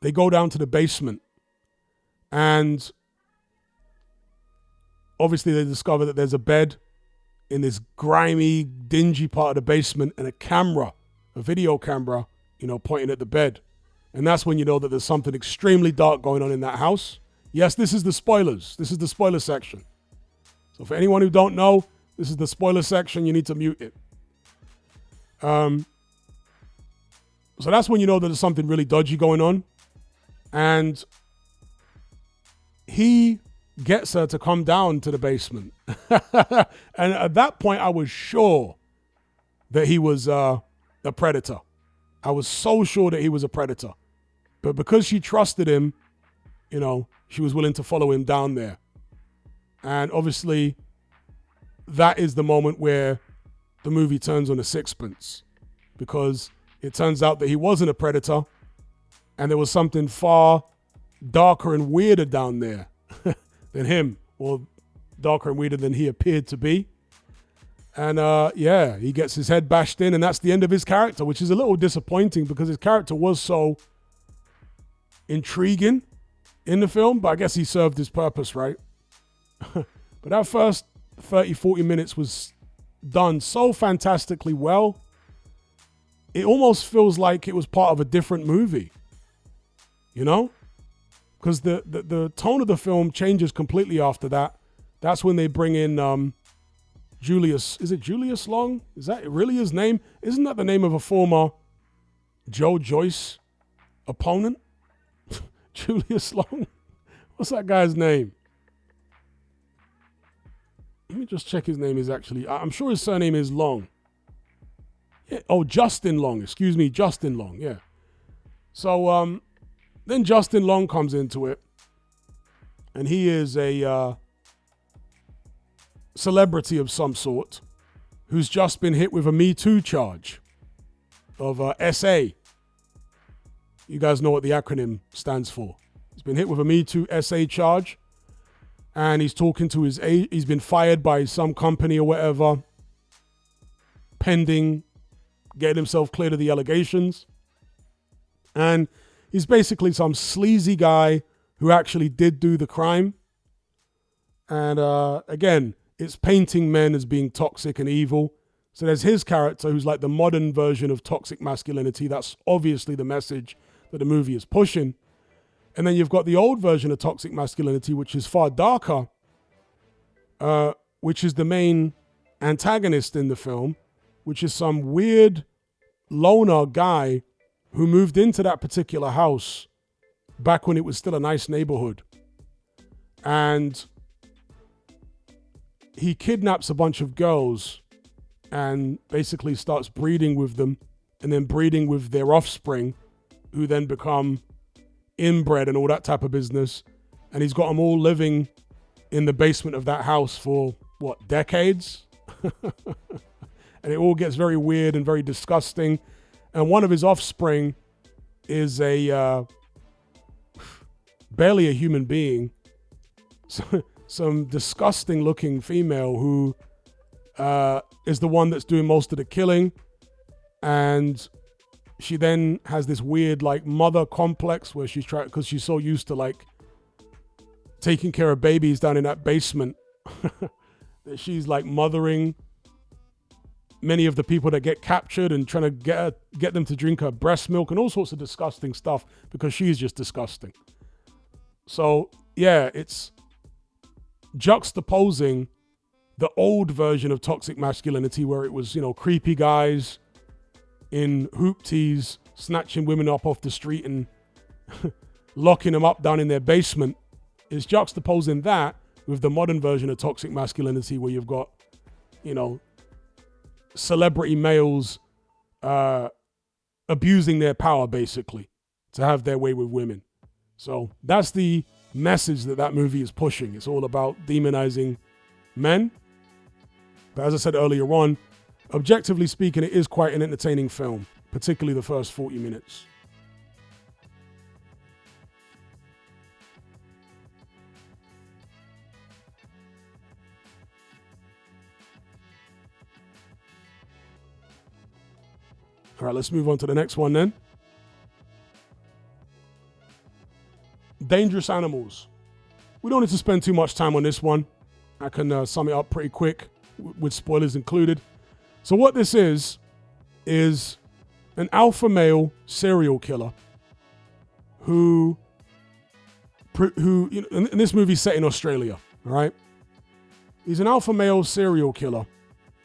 they go down to the basement, and obviously they discover that there's a bed in this grimy, dingy part of the basement and a video camera, pointing at the bed. And that's when you know that there's something extremely dark going on in that house. Yes, this is the spoilers. This is the spoiler section. So for anyone who don't know, this is the spoiler section. You need to mute it. So that's when you know that there's something really dodgy going on. And he gets her to come down to the basement. And at that point, I was sure that he was a predator. I was so sure that he was a predator. But because she trusted him, she was willing to follow him down there. And obviously, that is the moment where the movie turns on a sixpence. Because it turns out that he wasn't a predator. And there was something far darker and weirder down there than him. Or darker and weirder than he appeared to be. And he gets his head bashed in, and that's the end of his character, which is a little disappointing because his character was so intriguing in the film, but I guess he served his purpose, right? But that first 30, 40 minutes was done so fantastically well. It almost feels like it was part of a different movie, Because the tone of the film changes completely after that. That's when they bring in Julius. Is it Julius Long? Is that really his name? Isn't that the name of a former Joe Joyce opponent? Julius Long? What's that guy's name? Let me just check his name is actually. I'm sure his surname is Long. Yeah. Oh, Justin Long. Excuse me, Justin Long. Yeah. So then Justin Long comes into it. And he is a celebrity of some sort who's just been hit with a Me Too charge of SA. You guys know what the acronym stands for. He's been hit with a Me Too SA charge, and he's talking to he's been fired by some company or whatever, pending getting himself cleared of the allegations. And he's basically some sleazy guy who actually did do the crime. And again, it's painting men as being toxic and evil. So there's his character who's like the modern version of toxic masculinity. That's obviously the message that the movie is pushing. And then you've got the old version of toxic masculinity, which is far darker, which is the main antagonist in the film, which is some weird loner guy who moved into that particular house back when it was still a nice neighborhood. And he kidnaps a bunch of girls and basically starts breeding with them and then breeding with their offspring, who then become inbred and all that type of business. And he's got them all living in the basement of that house for, decades? And it all gets very weird and very disgusting. And one of his offspring is barely a human being. Some disgusting looking female who is the one that's doing most of the killing. And she then has this weird mother complex where she's trying, because she's so used to taking care of babies down in that basement that she's mothering many of the people that get captured and trying to get them to drink her breast milk and all sorts of disgusting stuff because she's just disgusting. So yeah, it's juxtaposing the old version of toxic masculinity where it was, creepy guys in hoop tees snatching women up off the street and locking them up down in their basement. Is juxtaposing that with the modern version of toxic masculinity where you've got, celebrity males abusing their power basically to have their way with women. So that's the message that movie is pushing. It's all about demonizing men. But as I said earlier on, objectively speaking, it is quite an entertaining film, particularly the first 40 minutes. All right, let's move on to the next one then. Dangerous Animals. We don't need to spend too much time on this one. I can sum it up pretty quick. with spoilers included. So what this is an alpha male serial killer who you know, and this movie's set in Australia, all right? He's an alpha male serial killer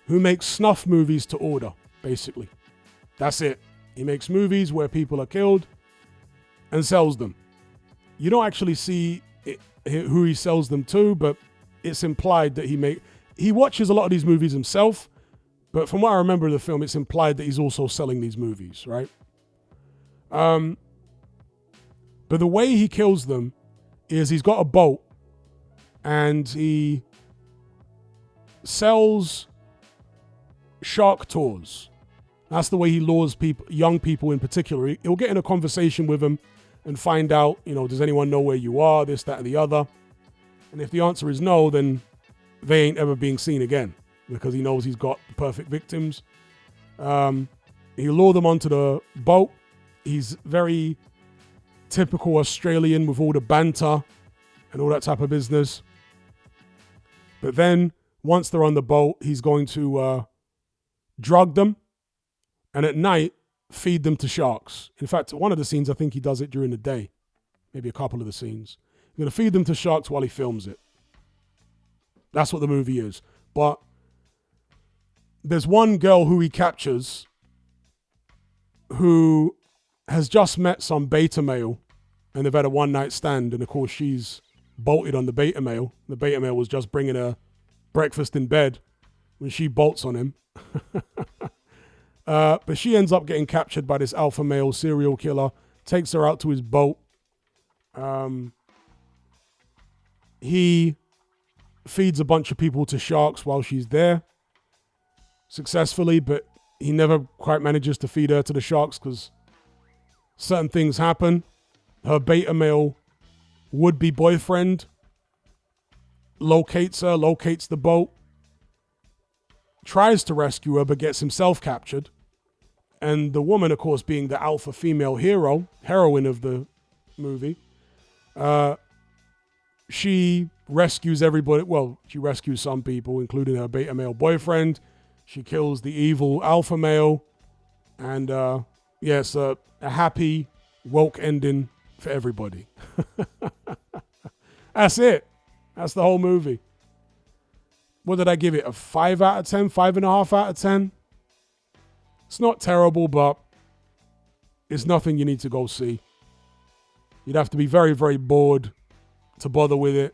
who makes snuff movies to order, basically. That's it. He makes movies where people are killed and sells them. You don't actually see who he sells them to, but it's implied that he watches a lot of these movies himself, but from what I remember of the film, it's implied that he's also selling these movies, right? But the way he kills them is he's got a boat and he sells shark tours. That's the way he lures people, young people in particular. He'll get in a conversation with them and find out, you know, does anyone know where you are, this, that, and the other. And if the answer is no, then they ain't ever being seen again because he knows he's got the perfect victims. He'll lure them onto the boat. He's very typical Australian with all the banter and all that type of business. But then once they're on the boat, he's going to drug them and at night feed them to sharks. In fact, one of the scenes, I think he does it during the day. Maybe a couple of the scenes. He's going to feed them to sharks while he films it. That's what the movie is. But there's one girl who he captures who has just met some beta male and they've had a one-night stand, and of course she's bolted on the beta male. The beta male was just bringing her breakfast in bed when she bolts on him. But she ends up getting captured by this alpha male serial killer, takes her out to his boat. He feeds a bunch of people to sharks while she's there successfully, but he never quite manages to feed her to the sharks because certain things happen. Her beta male would-be boyfriend locates her, locates the boat, tries to rescue her, but gets himself captured. And the woman, of course, being the alpha female heroine of the movie, she rescues everybody. Well, she rescues some people, including her beta male boyfriend. She kills the evil alpha male. And yes, a happy, woke ending for everybody. That's it. That's the whole movie. What did I give it? A 5 out of 10? 5.5 out of 10? It's not terrible, but it's nothing you need to go see. You'd have to be very, very bored to bother with it.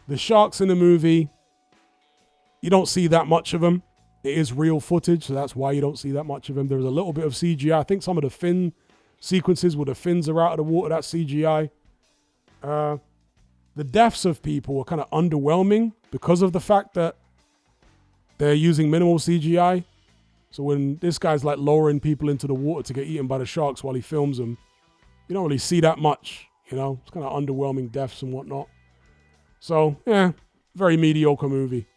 The sharks in the movie, you don't see that much of them. It is real footage, so that's why you don't see that much of them. There's a little bit of CGI. I think some of the fin sequences where the fins are out of the water, that's CGI. The deaths of people are kind of underwhelming because of the fact that they're using minimal CGI. So when this guy's like lowering people into the water to get eaten by the sharks while he films them, you don't really see that much, you know? It's kind of underwhelming deaths and whatnot. So, yeah, very mediocre movie.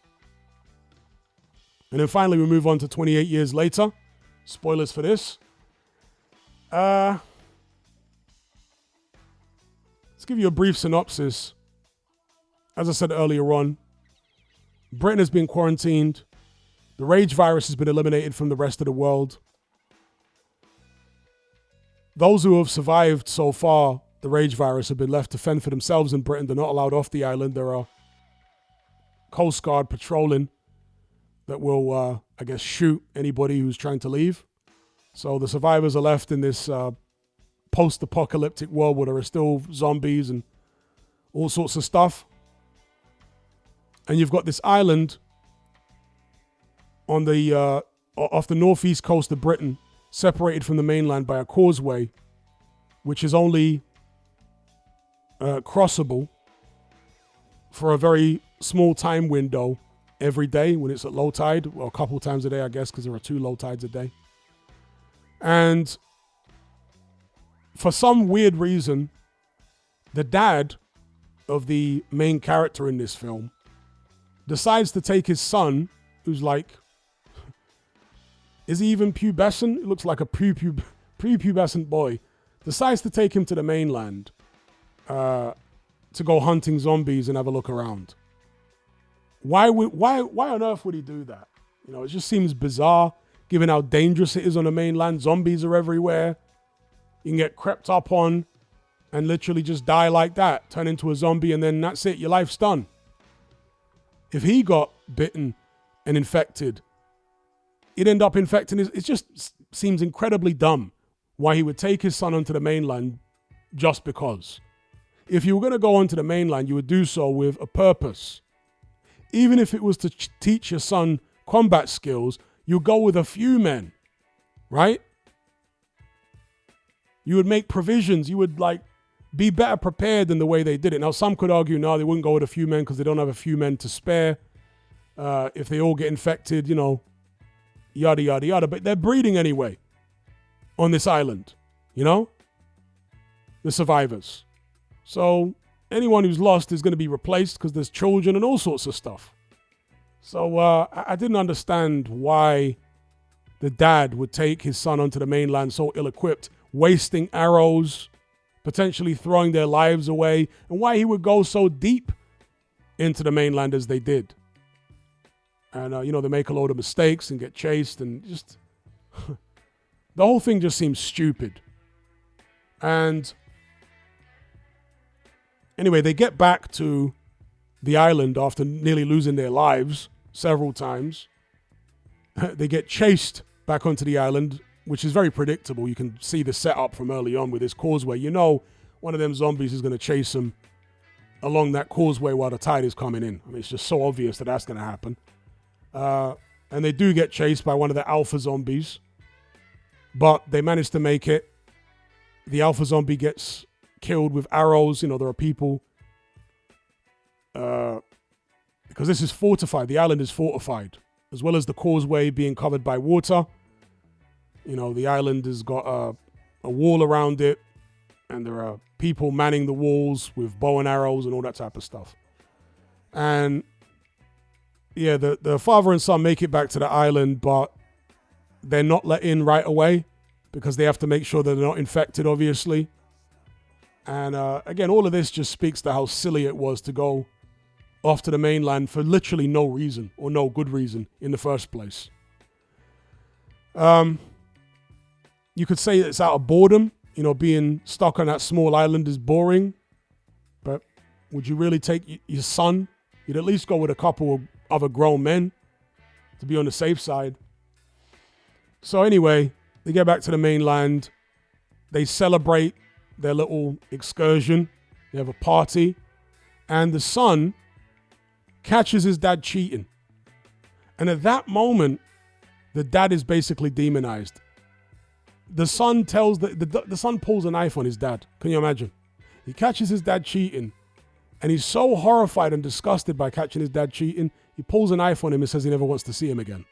And then finally we move on to 28 years later. Spoilers for this. Let's give you a brief synopsis. As I said earlier on, Britain has been quarantined. The rage virus has been eliminated from the rest of the world. Those who have survived so far the rage virus have been left to fend for themselves in Britain. They're not allowed off the island. There are Coast Guard patrolling that will, I guess, shoot anybody who's trying to leave. So the survivors are left in this post-apocalyptic world where there are still zombies and all sorts of stuff. And you've got this island on the off the northeast coast of Britain, separated from the mainland by a causeway, which is only crossable for a very small time window every day when it's at low tide, well, a couple times a day, I guess, because there are 2 low tides a day. And for some weird reason, the dad of the main character in this film decides to take his son, who's like, is he even pubescent? It looks like a prepubescent boy. Decides to take him to the mainland to go hunting zombies and have a look around. Why on earth would he do that? You know, it just seems bizarre, given how dangerous it is on the mainland. Zombies are everywhere. You can get crept up on and literally just die like that, turn into a zombie, and then that's it. Your life's done. If he got bitten and infected, he'd end up infecting his... It just seems incredibly dumb why he would take his son onto the mainland just because. If you were going to go onto the mainland, you would do so with a purpose. Even if it was to teach your son combat skills, you go with a few men, right? You would make provisions. You would be better prepared than the way they did it. Now, some could argue, no, they wouldn't go with a few men because they don't have a few men to spare. If they all get infected, you know, yada, yada, yada. But they're breeding anyway on this island, you know? The survivors. So anyone who's lost is going to be replaced because there's children and all sorts of stuff. So I didn't understand why the dad would take his son onto the mainland so ill-equipped, wasting arrows, potentially throwing their lives away, and why he would go so deep into the mainland as they did. And, you know, they make a load of mistakes and get chased and just... the whole thing just seems stupid. And anyway, they get back to the island after nearly losing their lives several times. They get chased back onto the island, which is very predictable. You can see the setup from early on with this causeway. You know one of them zombies is going to chase them along that causeway while the tide is coming in. I mean, it's just so obvious that that's going to happen. And they do get chased by one of the alpha zombies, but they manage to make it. The alpha zombie gets killed with arrows. You know, there are people... because this is fortified. The island is fortified, as well as the causeway being covered by water. You know, the island has got a wall around it, and there are people manning the walls with bow and arrows and all that type of stuff. And yeah, the father and son make it back to the island, but they're not let in right away because they have to make sure that they're not infected, obviously. And again, all of this just speaks to how silly it was to go off to the mainland for literally no reason or no good reason in the first place. You could say it's out of boredom. You know, being stuck on that small island is boring. But would you really take your son? You'd at least go with a couple of other grown men to be on the safe side. So anyway, they get back to the mainland. They celebrate their little excursion. They have a party. And the son catches his dad cheating. And at that moment, the dad is basically demonized. The son tells the son pulls a knife on his dad. Can you imagine? He catches his dad cheating, and he's so horrified and disgusted by catching his dad cheating, he pulls a knife on him and says he never wants to see him again.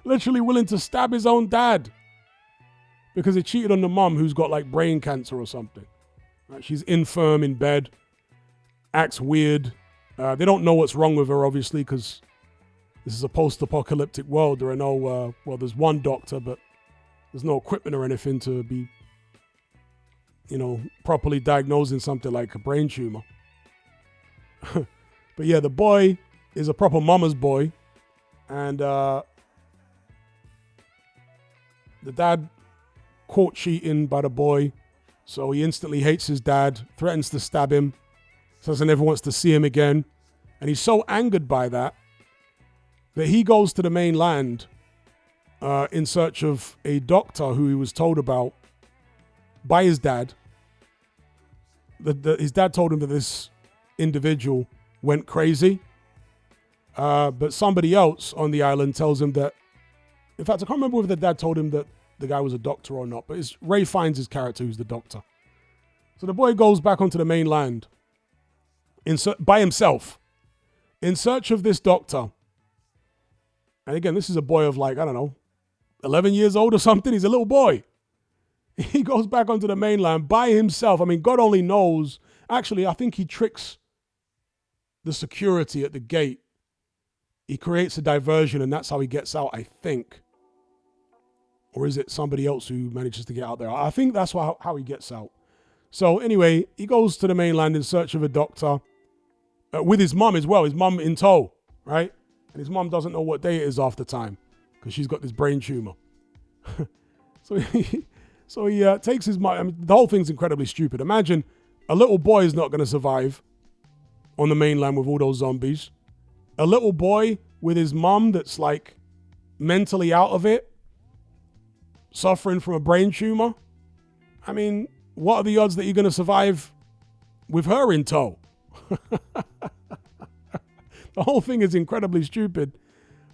Literally willing to stab his own dad because he cheated on the mom who's got like brain cancer or something. Right? She's infirm in bed, acts weird. They don't know what's wrong with her, obviously, because this is a post-apocalyptic world. There are no, there's one doctor, but there's no equipment or anything to be, you know, properly diagnosing something like a brain tumor. But yeah, the boy is a proper mama's boy. And the dad caught cheating by the boy. So he instantly hates his dad, threatens to stab him, says he never wants to see him again. And he's so angered by that he goes to the mainland in search of a doctor who he was told about by his dad. His dad told him that this individual went crazy. But somebody else on the island tells him that... In fact, I can't remember whether the dad told him that the guy was a doctor or not, but it's Ray finds his character who's the doctor. So the boy goes back onto the mainland by himself in search of this doctor. And again, this is a boy of like, I don't know, 11 years old or something. He's a little boy. He goes back onto the mainland by himself. I mean, God only knows. Actually, I think he tricks the security at the gate. He creates a diversion and that's how he gets out, I think. Or is it somebody else who manages to get out there? I think that's how he gets out. So anyway, he goes to the mainland in search of a doctor. with his mum as well, his mum in tow, right? And his mum doesn't know what day it is half the time because she's got this brain tumor. So he takes his mum. I mean, the whole thing's incredibly stupid. Imagine a little boy is not going to survive on the mainland with all those zombies. A little boy with his mum that's like mentally out of it, suffering from a brain tumor. I mean, what are the odds that you're going to survive with her in tow? The whole thing is incredibly stupid.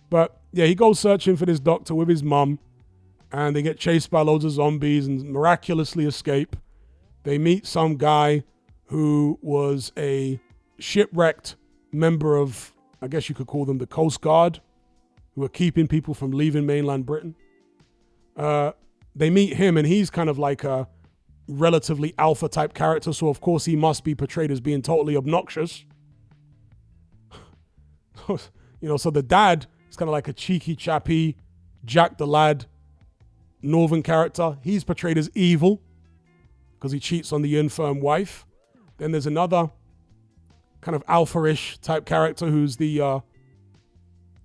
But yeah, he goes searching for this doctor with his mum, and they get chased by loads of zombies and miraculously escape. They meet some guy who was a shipwrecked member of, I guess you could call them the Coast Guard, who are keeping people from leaving mainland Britain. They meet him, and he's kind of like a relatively alpha type character, so of course he must be portrayed as being totally obnoxious. So the dad is kind of like a cheeky chappy, Jack the Lad, northern character. He's portrayed as evil because he cheats on the infirm wife. Then there's another kind of alpha-ish type character who's the,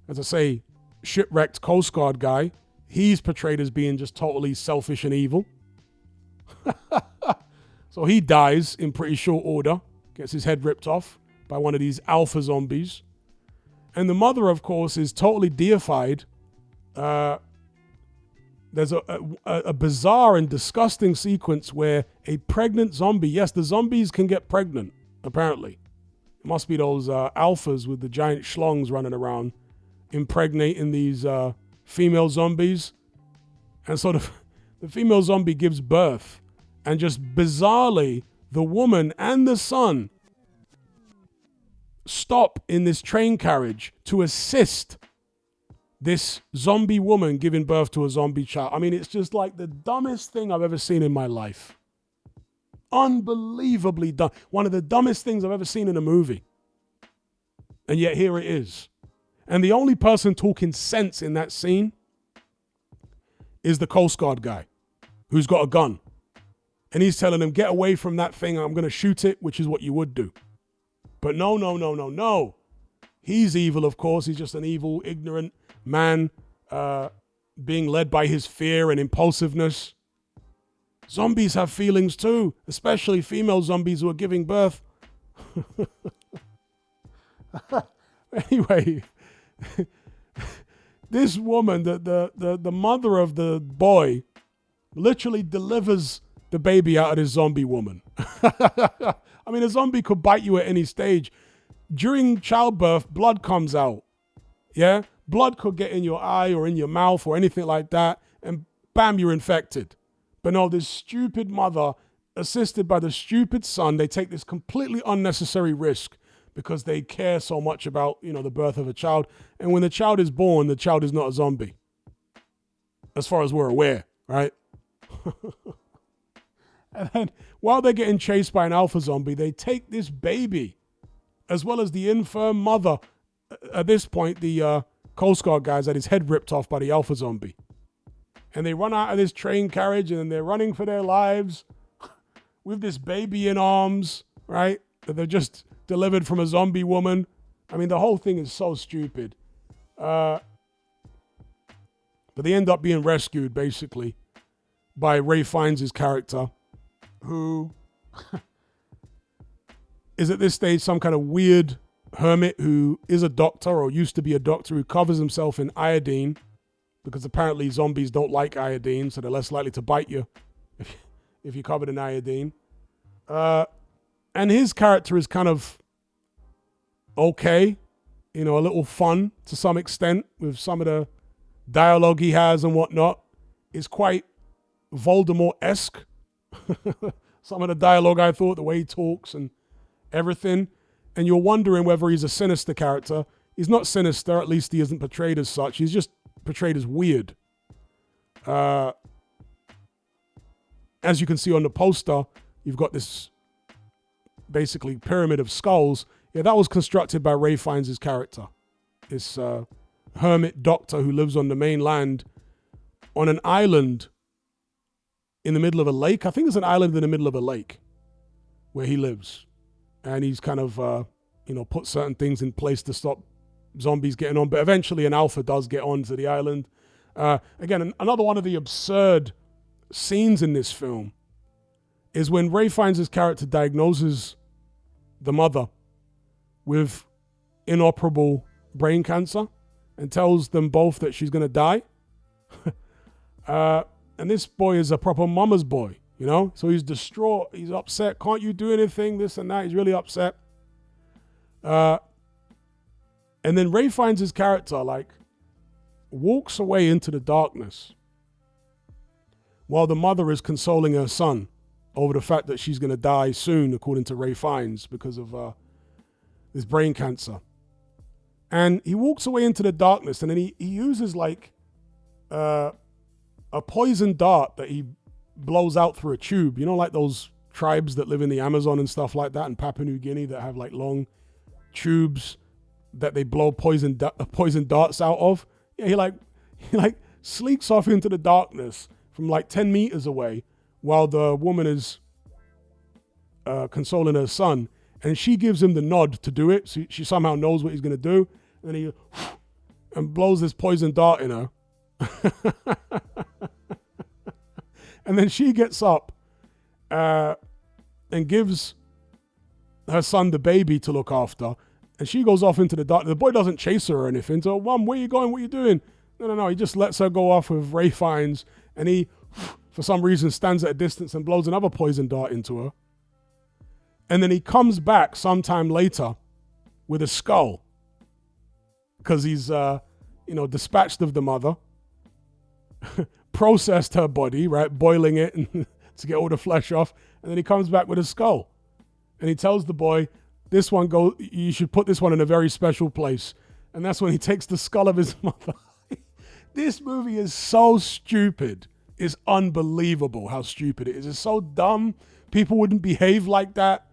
as I say, shipwrecked Coast Guard guy. He's portrayed as being just totally selfish and evil. So he dies in pretty short order, gets his head ripped off by one of these alpha zombies. And the mother, of course, is totally deified. There's a bizarre and disgusting sequence where a pregnant zombie, yes, the zombies can get pregnant, apparently. It must be those alphas with the giant schlongs running around, impregnating these female zombies. And so the female zombie gives birth. And just bizarrely, the woman and the son stop in this train carriage to assist this zombie woman giving birth to a zombie child. I mean, it's just like the dumbest thing I've ever seen in my life. Unbelievably dumb. One of the dumbest things I've ever seen in a movie. And yet here it is. And the only person talking sense in that scene is the Coast Guard guy who's got a gun. And he's telling him, get away from that thing. I'm going to shoot it, which is what you would do. But no. He's evil, of course. He's just an evil, ignorant man being led by his fear and impulsiveness. Zombies have feelings too, especially female zombies who are giving birth. Anyway, this woman, the mother of the boy, literally delivers the baby out of this zombie woman. I mean, a zombie could bite you at any stage. During childbirth, blood comes out. Yeah? Blood could get in your eye or in your mouth or anything like that, and bam, you're infected. But no, this stupid mother, assisted by the stupid son, they take this completely unnecessary risk because they care so much about, the birth of a child. And when the child is born, the child is not a zombie. As far as we're aware, right? And then while they're getting chased by an alpha zombie, they take this baby, as well as the infirm mother. At this point, the Coast Guard guy's had his head ripped off by the alpha zombie. And they run out of this train carriage, and they're running for their lives with this baby in arms, right? That they're just delivered from a zombie woman. I mean, the whole thing is so stupid. But they end up being rescued, basically, by Ray Fiennes' character, who is at this stage some kind of weird hermit who is a doctor or used to be a doctor who covers himself in iodine because apparently zombies don't like iodine, so they're less likely to bite you if you're covered in iodine. And his character is kind of okay, a little fun to some extent with some of the dialogue he has and whatnot. It's quite Voldemort-esque. Some of the dialogue, I thought, the way he talks and everything. And you're wondering whether he's a sinister character. He's not sinister, at least he isn't portrayed as such. He's just portrayed as weird. As you can see on the poster, you've got this basically pyramid of skulls. Yeah, that was constructed by Ray Fiennes' character. This hermit doctor who lives on the mainland on an island in the middle of a lake. I think it's an island in the middle of a lake where he lives. And he's kind of, put certain things in place to stop zombies getting on. But eventually an alpha does get onto the island. Again, another one of the absurd scenes in this film is when Ray Fiennes' character diagnoses the mother with inoperable brain cancer and tells them both that she's going to die. And this boy is a proper mama's boy, So he's distraught. He's upset. Can't you do anything? This and that. He's really upset. And then Ray Fiennes' character, walks away into the darkness while the mother is consoling her son over the fact that she's going to die soon, according to Ray Fiennes, because of this brain cancer. And he walks away into the darkness, and then he uses a poison dart that he blows out through a tube. Like those tribes that live in the Amazon and stuff like that in Papua New Guinea that have long tubes that they blow poison darts out of. Yeah, he sleeks off into the darkness from 10 meters away while the woman is consoling her son, and she gives him the nod to do it. So she somehow knows what he's going to do, and he blows this poison dart in her. And then she gets up and gives her son the baby to look after, and she goes off into the dark. The boy doesn't chase her or anything. So, Mom, where are you going? What are you doing? No. He just lets her go off with Ray Fiennes, and he, for some reason, stands at a distance and blows another poison dart into her. And then he comes back sometime later with a skull because he's, dispatched of the mother, processed her body, right, boiling it to get all the flesh off, and then he comes back with a skull. And he tells the boy, you should put this one in a very special place. And that's when he takes the skull of his mother. This movie is so stupid. It's unbelievable how stupid it is. It's so dumb. People wouldn't behave like that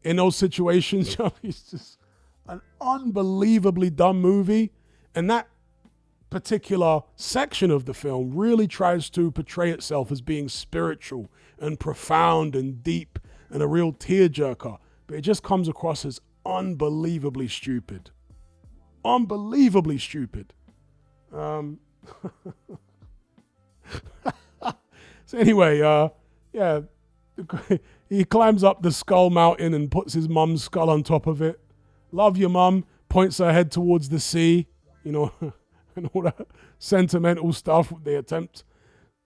in those situations. It's just an unbelievably dumb movie. And that particular section of the film really tries to portray itself as being spiritual and profound and deep and a real tearjerker. But it just comes across as unbelievably stupid. Unbelievably stupid. So anyway, he climbs up the skull mountain and puts his mum's skull on top of it. Love your mum, points her head towards the sea, and all that sentimental stuff. They attempt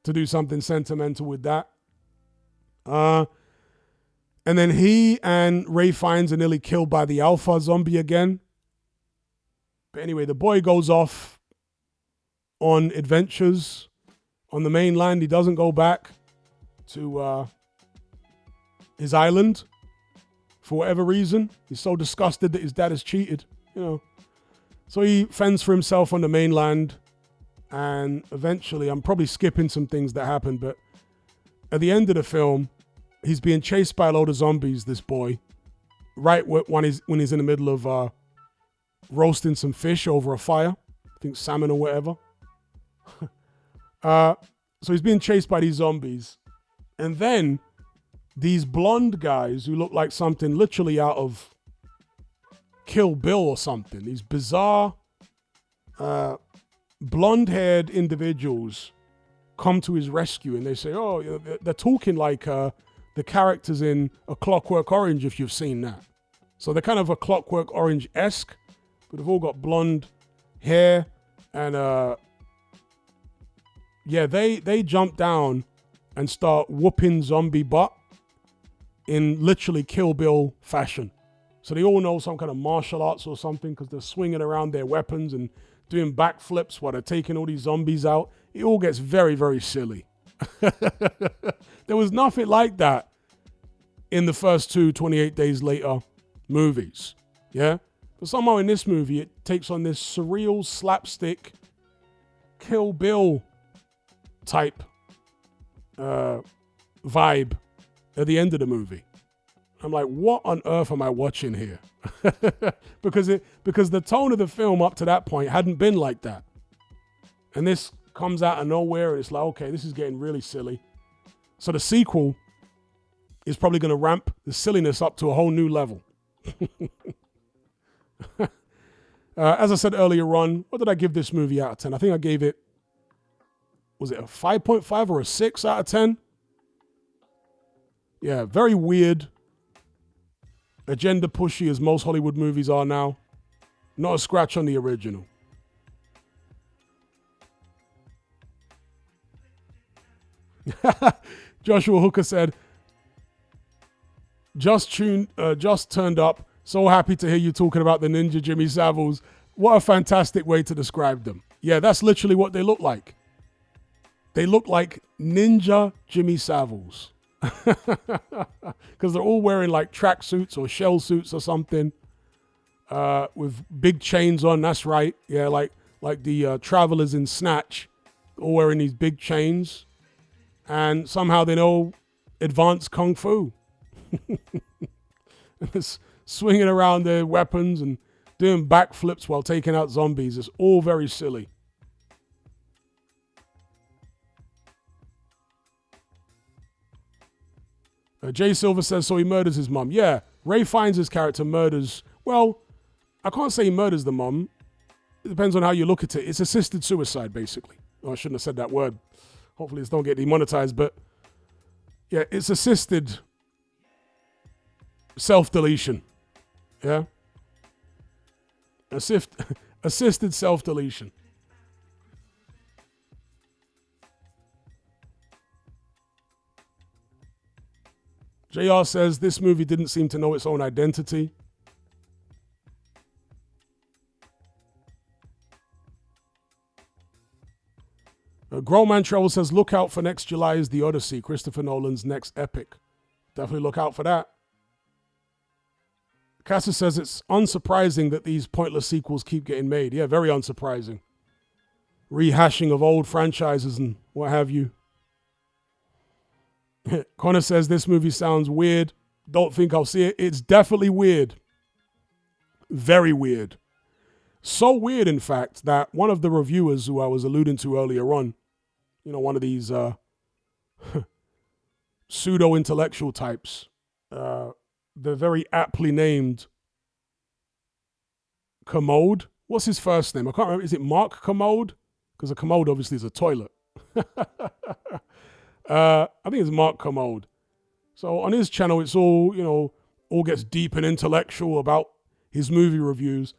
to do something sentimental with that. And then he and Ray Fiennes are nearly killed by the alpha zombie again. But anyway, the boy goes off on adventures on the mainland. He doesn't go back to his island for whatever reason. He's so disgusted that his dad has cheated, So he fends for himself on the mainland. And eventually, I'm probably skipping some things that happen, but at the end of the film, he's being chased by a load of zombies, this boy, right when he's in the middle of roasting some fish over a fire. I think salmon or whatever. So he's being chased by these zombies. And then these blonde guys who look like something literally out of Kill Bill or something, these bizarre blonde-haired individuals come to his rescue, and they say, they're talking like the characters in A Clockwork Orange, if you've seen that. So they're kind of A Clockwork Orange-esque, but they've all got blonde hair, and they jump down and start whooping zombie butt in literally Kill Bill fashion. So they all know some kind of martial arts or something because they're swinging around their weapons and doing backflips while they're taking all these zombies out. It all gets very, very silly. There was nothing like that in the first two 28 Days Later movies. Yeah? But somehow in this movie, it takes on this surreal slapstick Kill Bill type vibe at the end of the movie. I'm like, what on earth am I watching here? because the tone of the film up to that point hadn't been like that. And this comes out of nowhere, and it's like, okay, this is getting really silly. So the sequel is probably going to ramp the silliness up to a whole new level. As I said earlier on, what did I give this movie out of 10? I think I gave it, was it a 5.5 or a 6 out of 10? Yeah, very weird. Agenda pushy as most Hollywood movies are now. Not a scratch on the original. Joshua Hooker said, just turned up. So happy to hear you talking about the Ninja Jimmy Saviles. What a fantastic way to describe them. Yeah, that's literally what they look like. They look like Ninja Jimmy Saviles. Because they're all wearing like tracksuits or shell suits or something. With big chains on, that's right. Yeah, like the travelers in Snatch. All wearing these big chains. And somehow they know advanced kung fu. Swinging around their weapons and doing backflips while taking out zombies. It's all very silly. Jay Silver says, so he murders his mum. Yeah, Ray Fiennes' character murders, well, I can't say he murders the mum. It depends on how you look at it. It's assisted suicide, basically. Oh, I shouldn't have said that word. Hopefully this don't get demonetized, but yeah, it's assisted self-deletion. Yeah? Assisted self-deletion. JR says, this movie didn't seem to know its own identity. Grown Man Travel says, look out for next July is The Odyssey, Christopher Nolan's next epic. Definitely look out for that. Cassis says, it's unsurprising that these pointless sequels keep getting made. Yeah, very unsurprising. Rehashing of old franchises and what have you. Connor says, this movie sounds weird. Don't think I'll see it. It's definitely weird. Very weird. So weird, in fact, that one of the reviewers who I was alluding to earlier on, you know, one of these pseudo-intellectual types, the very aptly named Commode. What's his first name? I can't remember. Is it Mark Commode? Because a commode obviously is a toilet. I think it's Mark Commode. So on his channel, it's all, you know, all gets deep and intellectual about his movie reviews.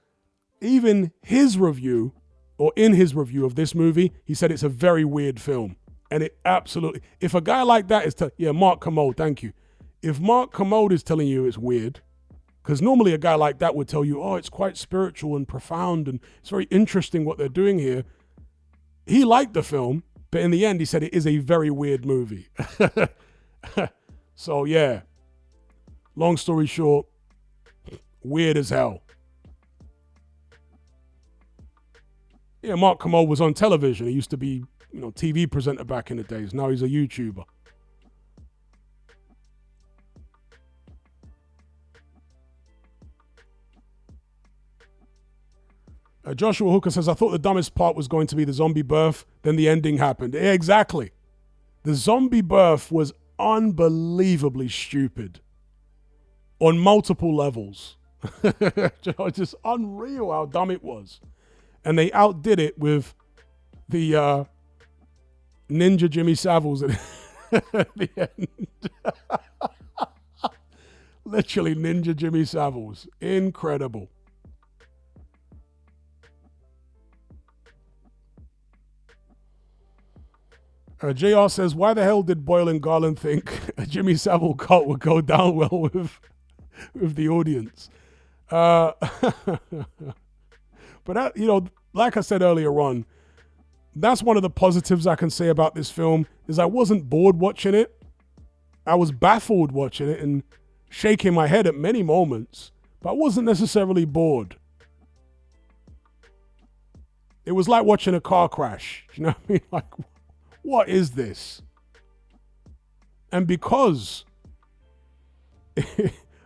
Even his review, or in his review of this movie, he said it's a very weird film. And it absolutely, if a guy like that is, Mark Commode, thank you. If Mark Commode is telling you it's weird, because normally a guy like that would tell you, oh, it's quite spiritual and profound and it's very interesting what they're doing here. He liked the film, but in the end, he said it is a very weird movie. So, yeah. Long story short, weird as hell. Yeah, Mark Commode was on television. He used to be, you know, TV presenter back in the days. Now he's a YouTuber. Joshua Hooker says, I thought the dumbest part was going to be the zombie birth, then the ending happened. Yeah, exactly. The zombie birth was unbelievably stupid on multiple levels. Just unreal how dumb it was. And they outdid it with the Ninja Jimmy Saviles at the end. Literally Ninja Jimmy Saviles. Incredible. JR says, why the hell did Boyle and Garland think a Jimmy Savile cult would go down well with the audience? But that, you know, like I said earlier on, that's one of the positives I can say about this film is I wasn't bored watching it. I was baffled watching it and shaking my head at many moments, but I wasn't necessarily bored. It was like watching a car crash. You know what I mean? Like, what is this? And because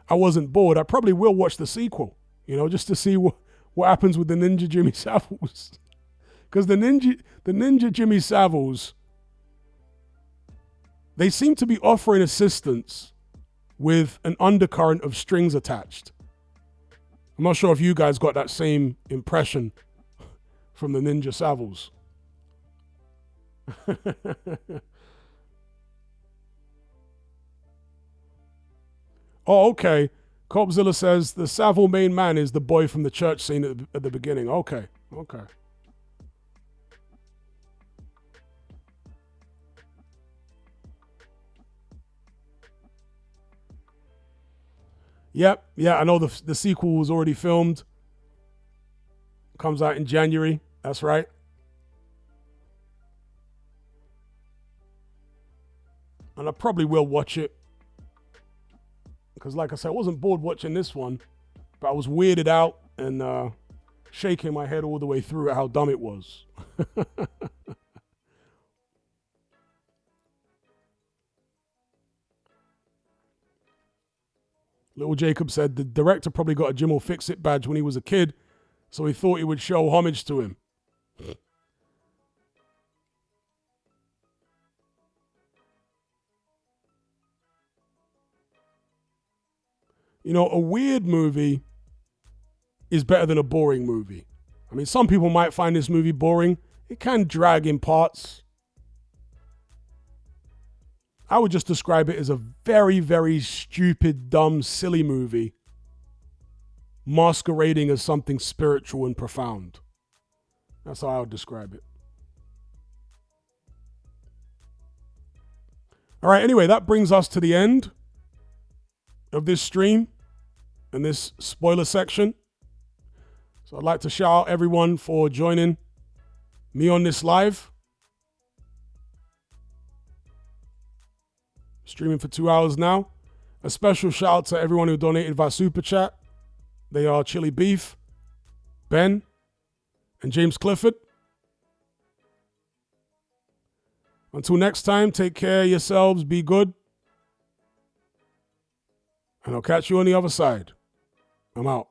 I wasn't bored, I probably will watch the sequel, you know, just to see what happens with the Ninja Jimmy Saviles. Because the Ninja Jimmy Saviles, they seem to be offering assistance with an undercurrent of strings attached. I'm not sure if you guys got that same impression from the Ninja Savals. Oh, okay. Copzilla says the Savile main man is the boy from the church scene at the beginning. Okay, okay. Yep, yeah, I know the sequel was already filmed. Comes out in January. That's right. And I probably will watch it. Because like I said, I wasn't bored watching this one, but I was weirded out and shaking my head all the way through at how dumb it was. Little Jacob said the director probably got a Jim will fix it badge when he was a kid, so he thought he would show homage to him. You know, a weird movie is better than a boring movie. I mean, some people might find this movie boring. It can drag in parts. I would just describe it as a very, very stupid, dumb, silly movie masquerading as something spiritual and profound. That's how I would describe it. All right, anyway, that brings us to the end of this stream and this spoiler section. So I'd like to shout out everyone for joining me on this live. Streaming for 2 hours now. A special shout out to everyone who donated via Super Chat. They are Chili Beef, Ben, and James Clifford. Until next time, take care of yourselves, be good. And I'll catch you on the other side. I'm out.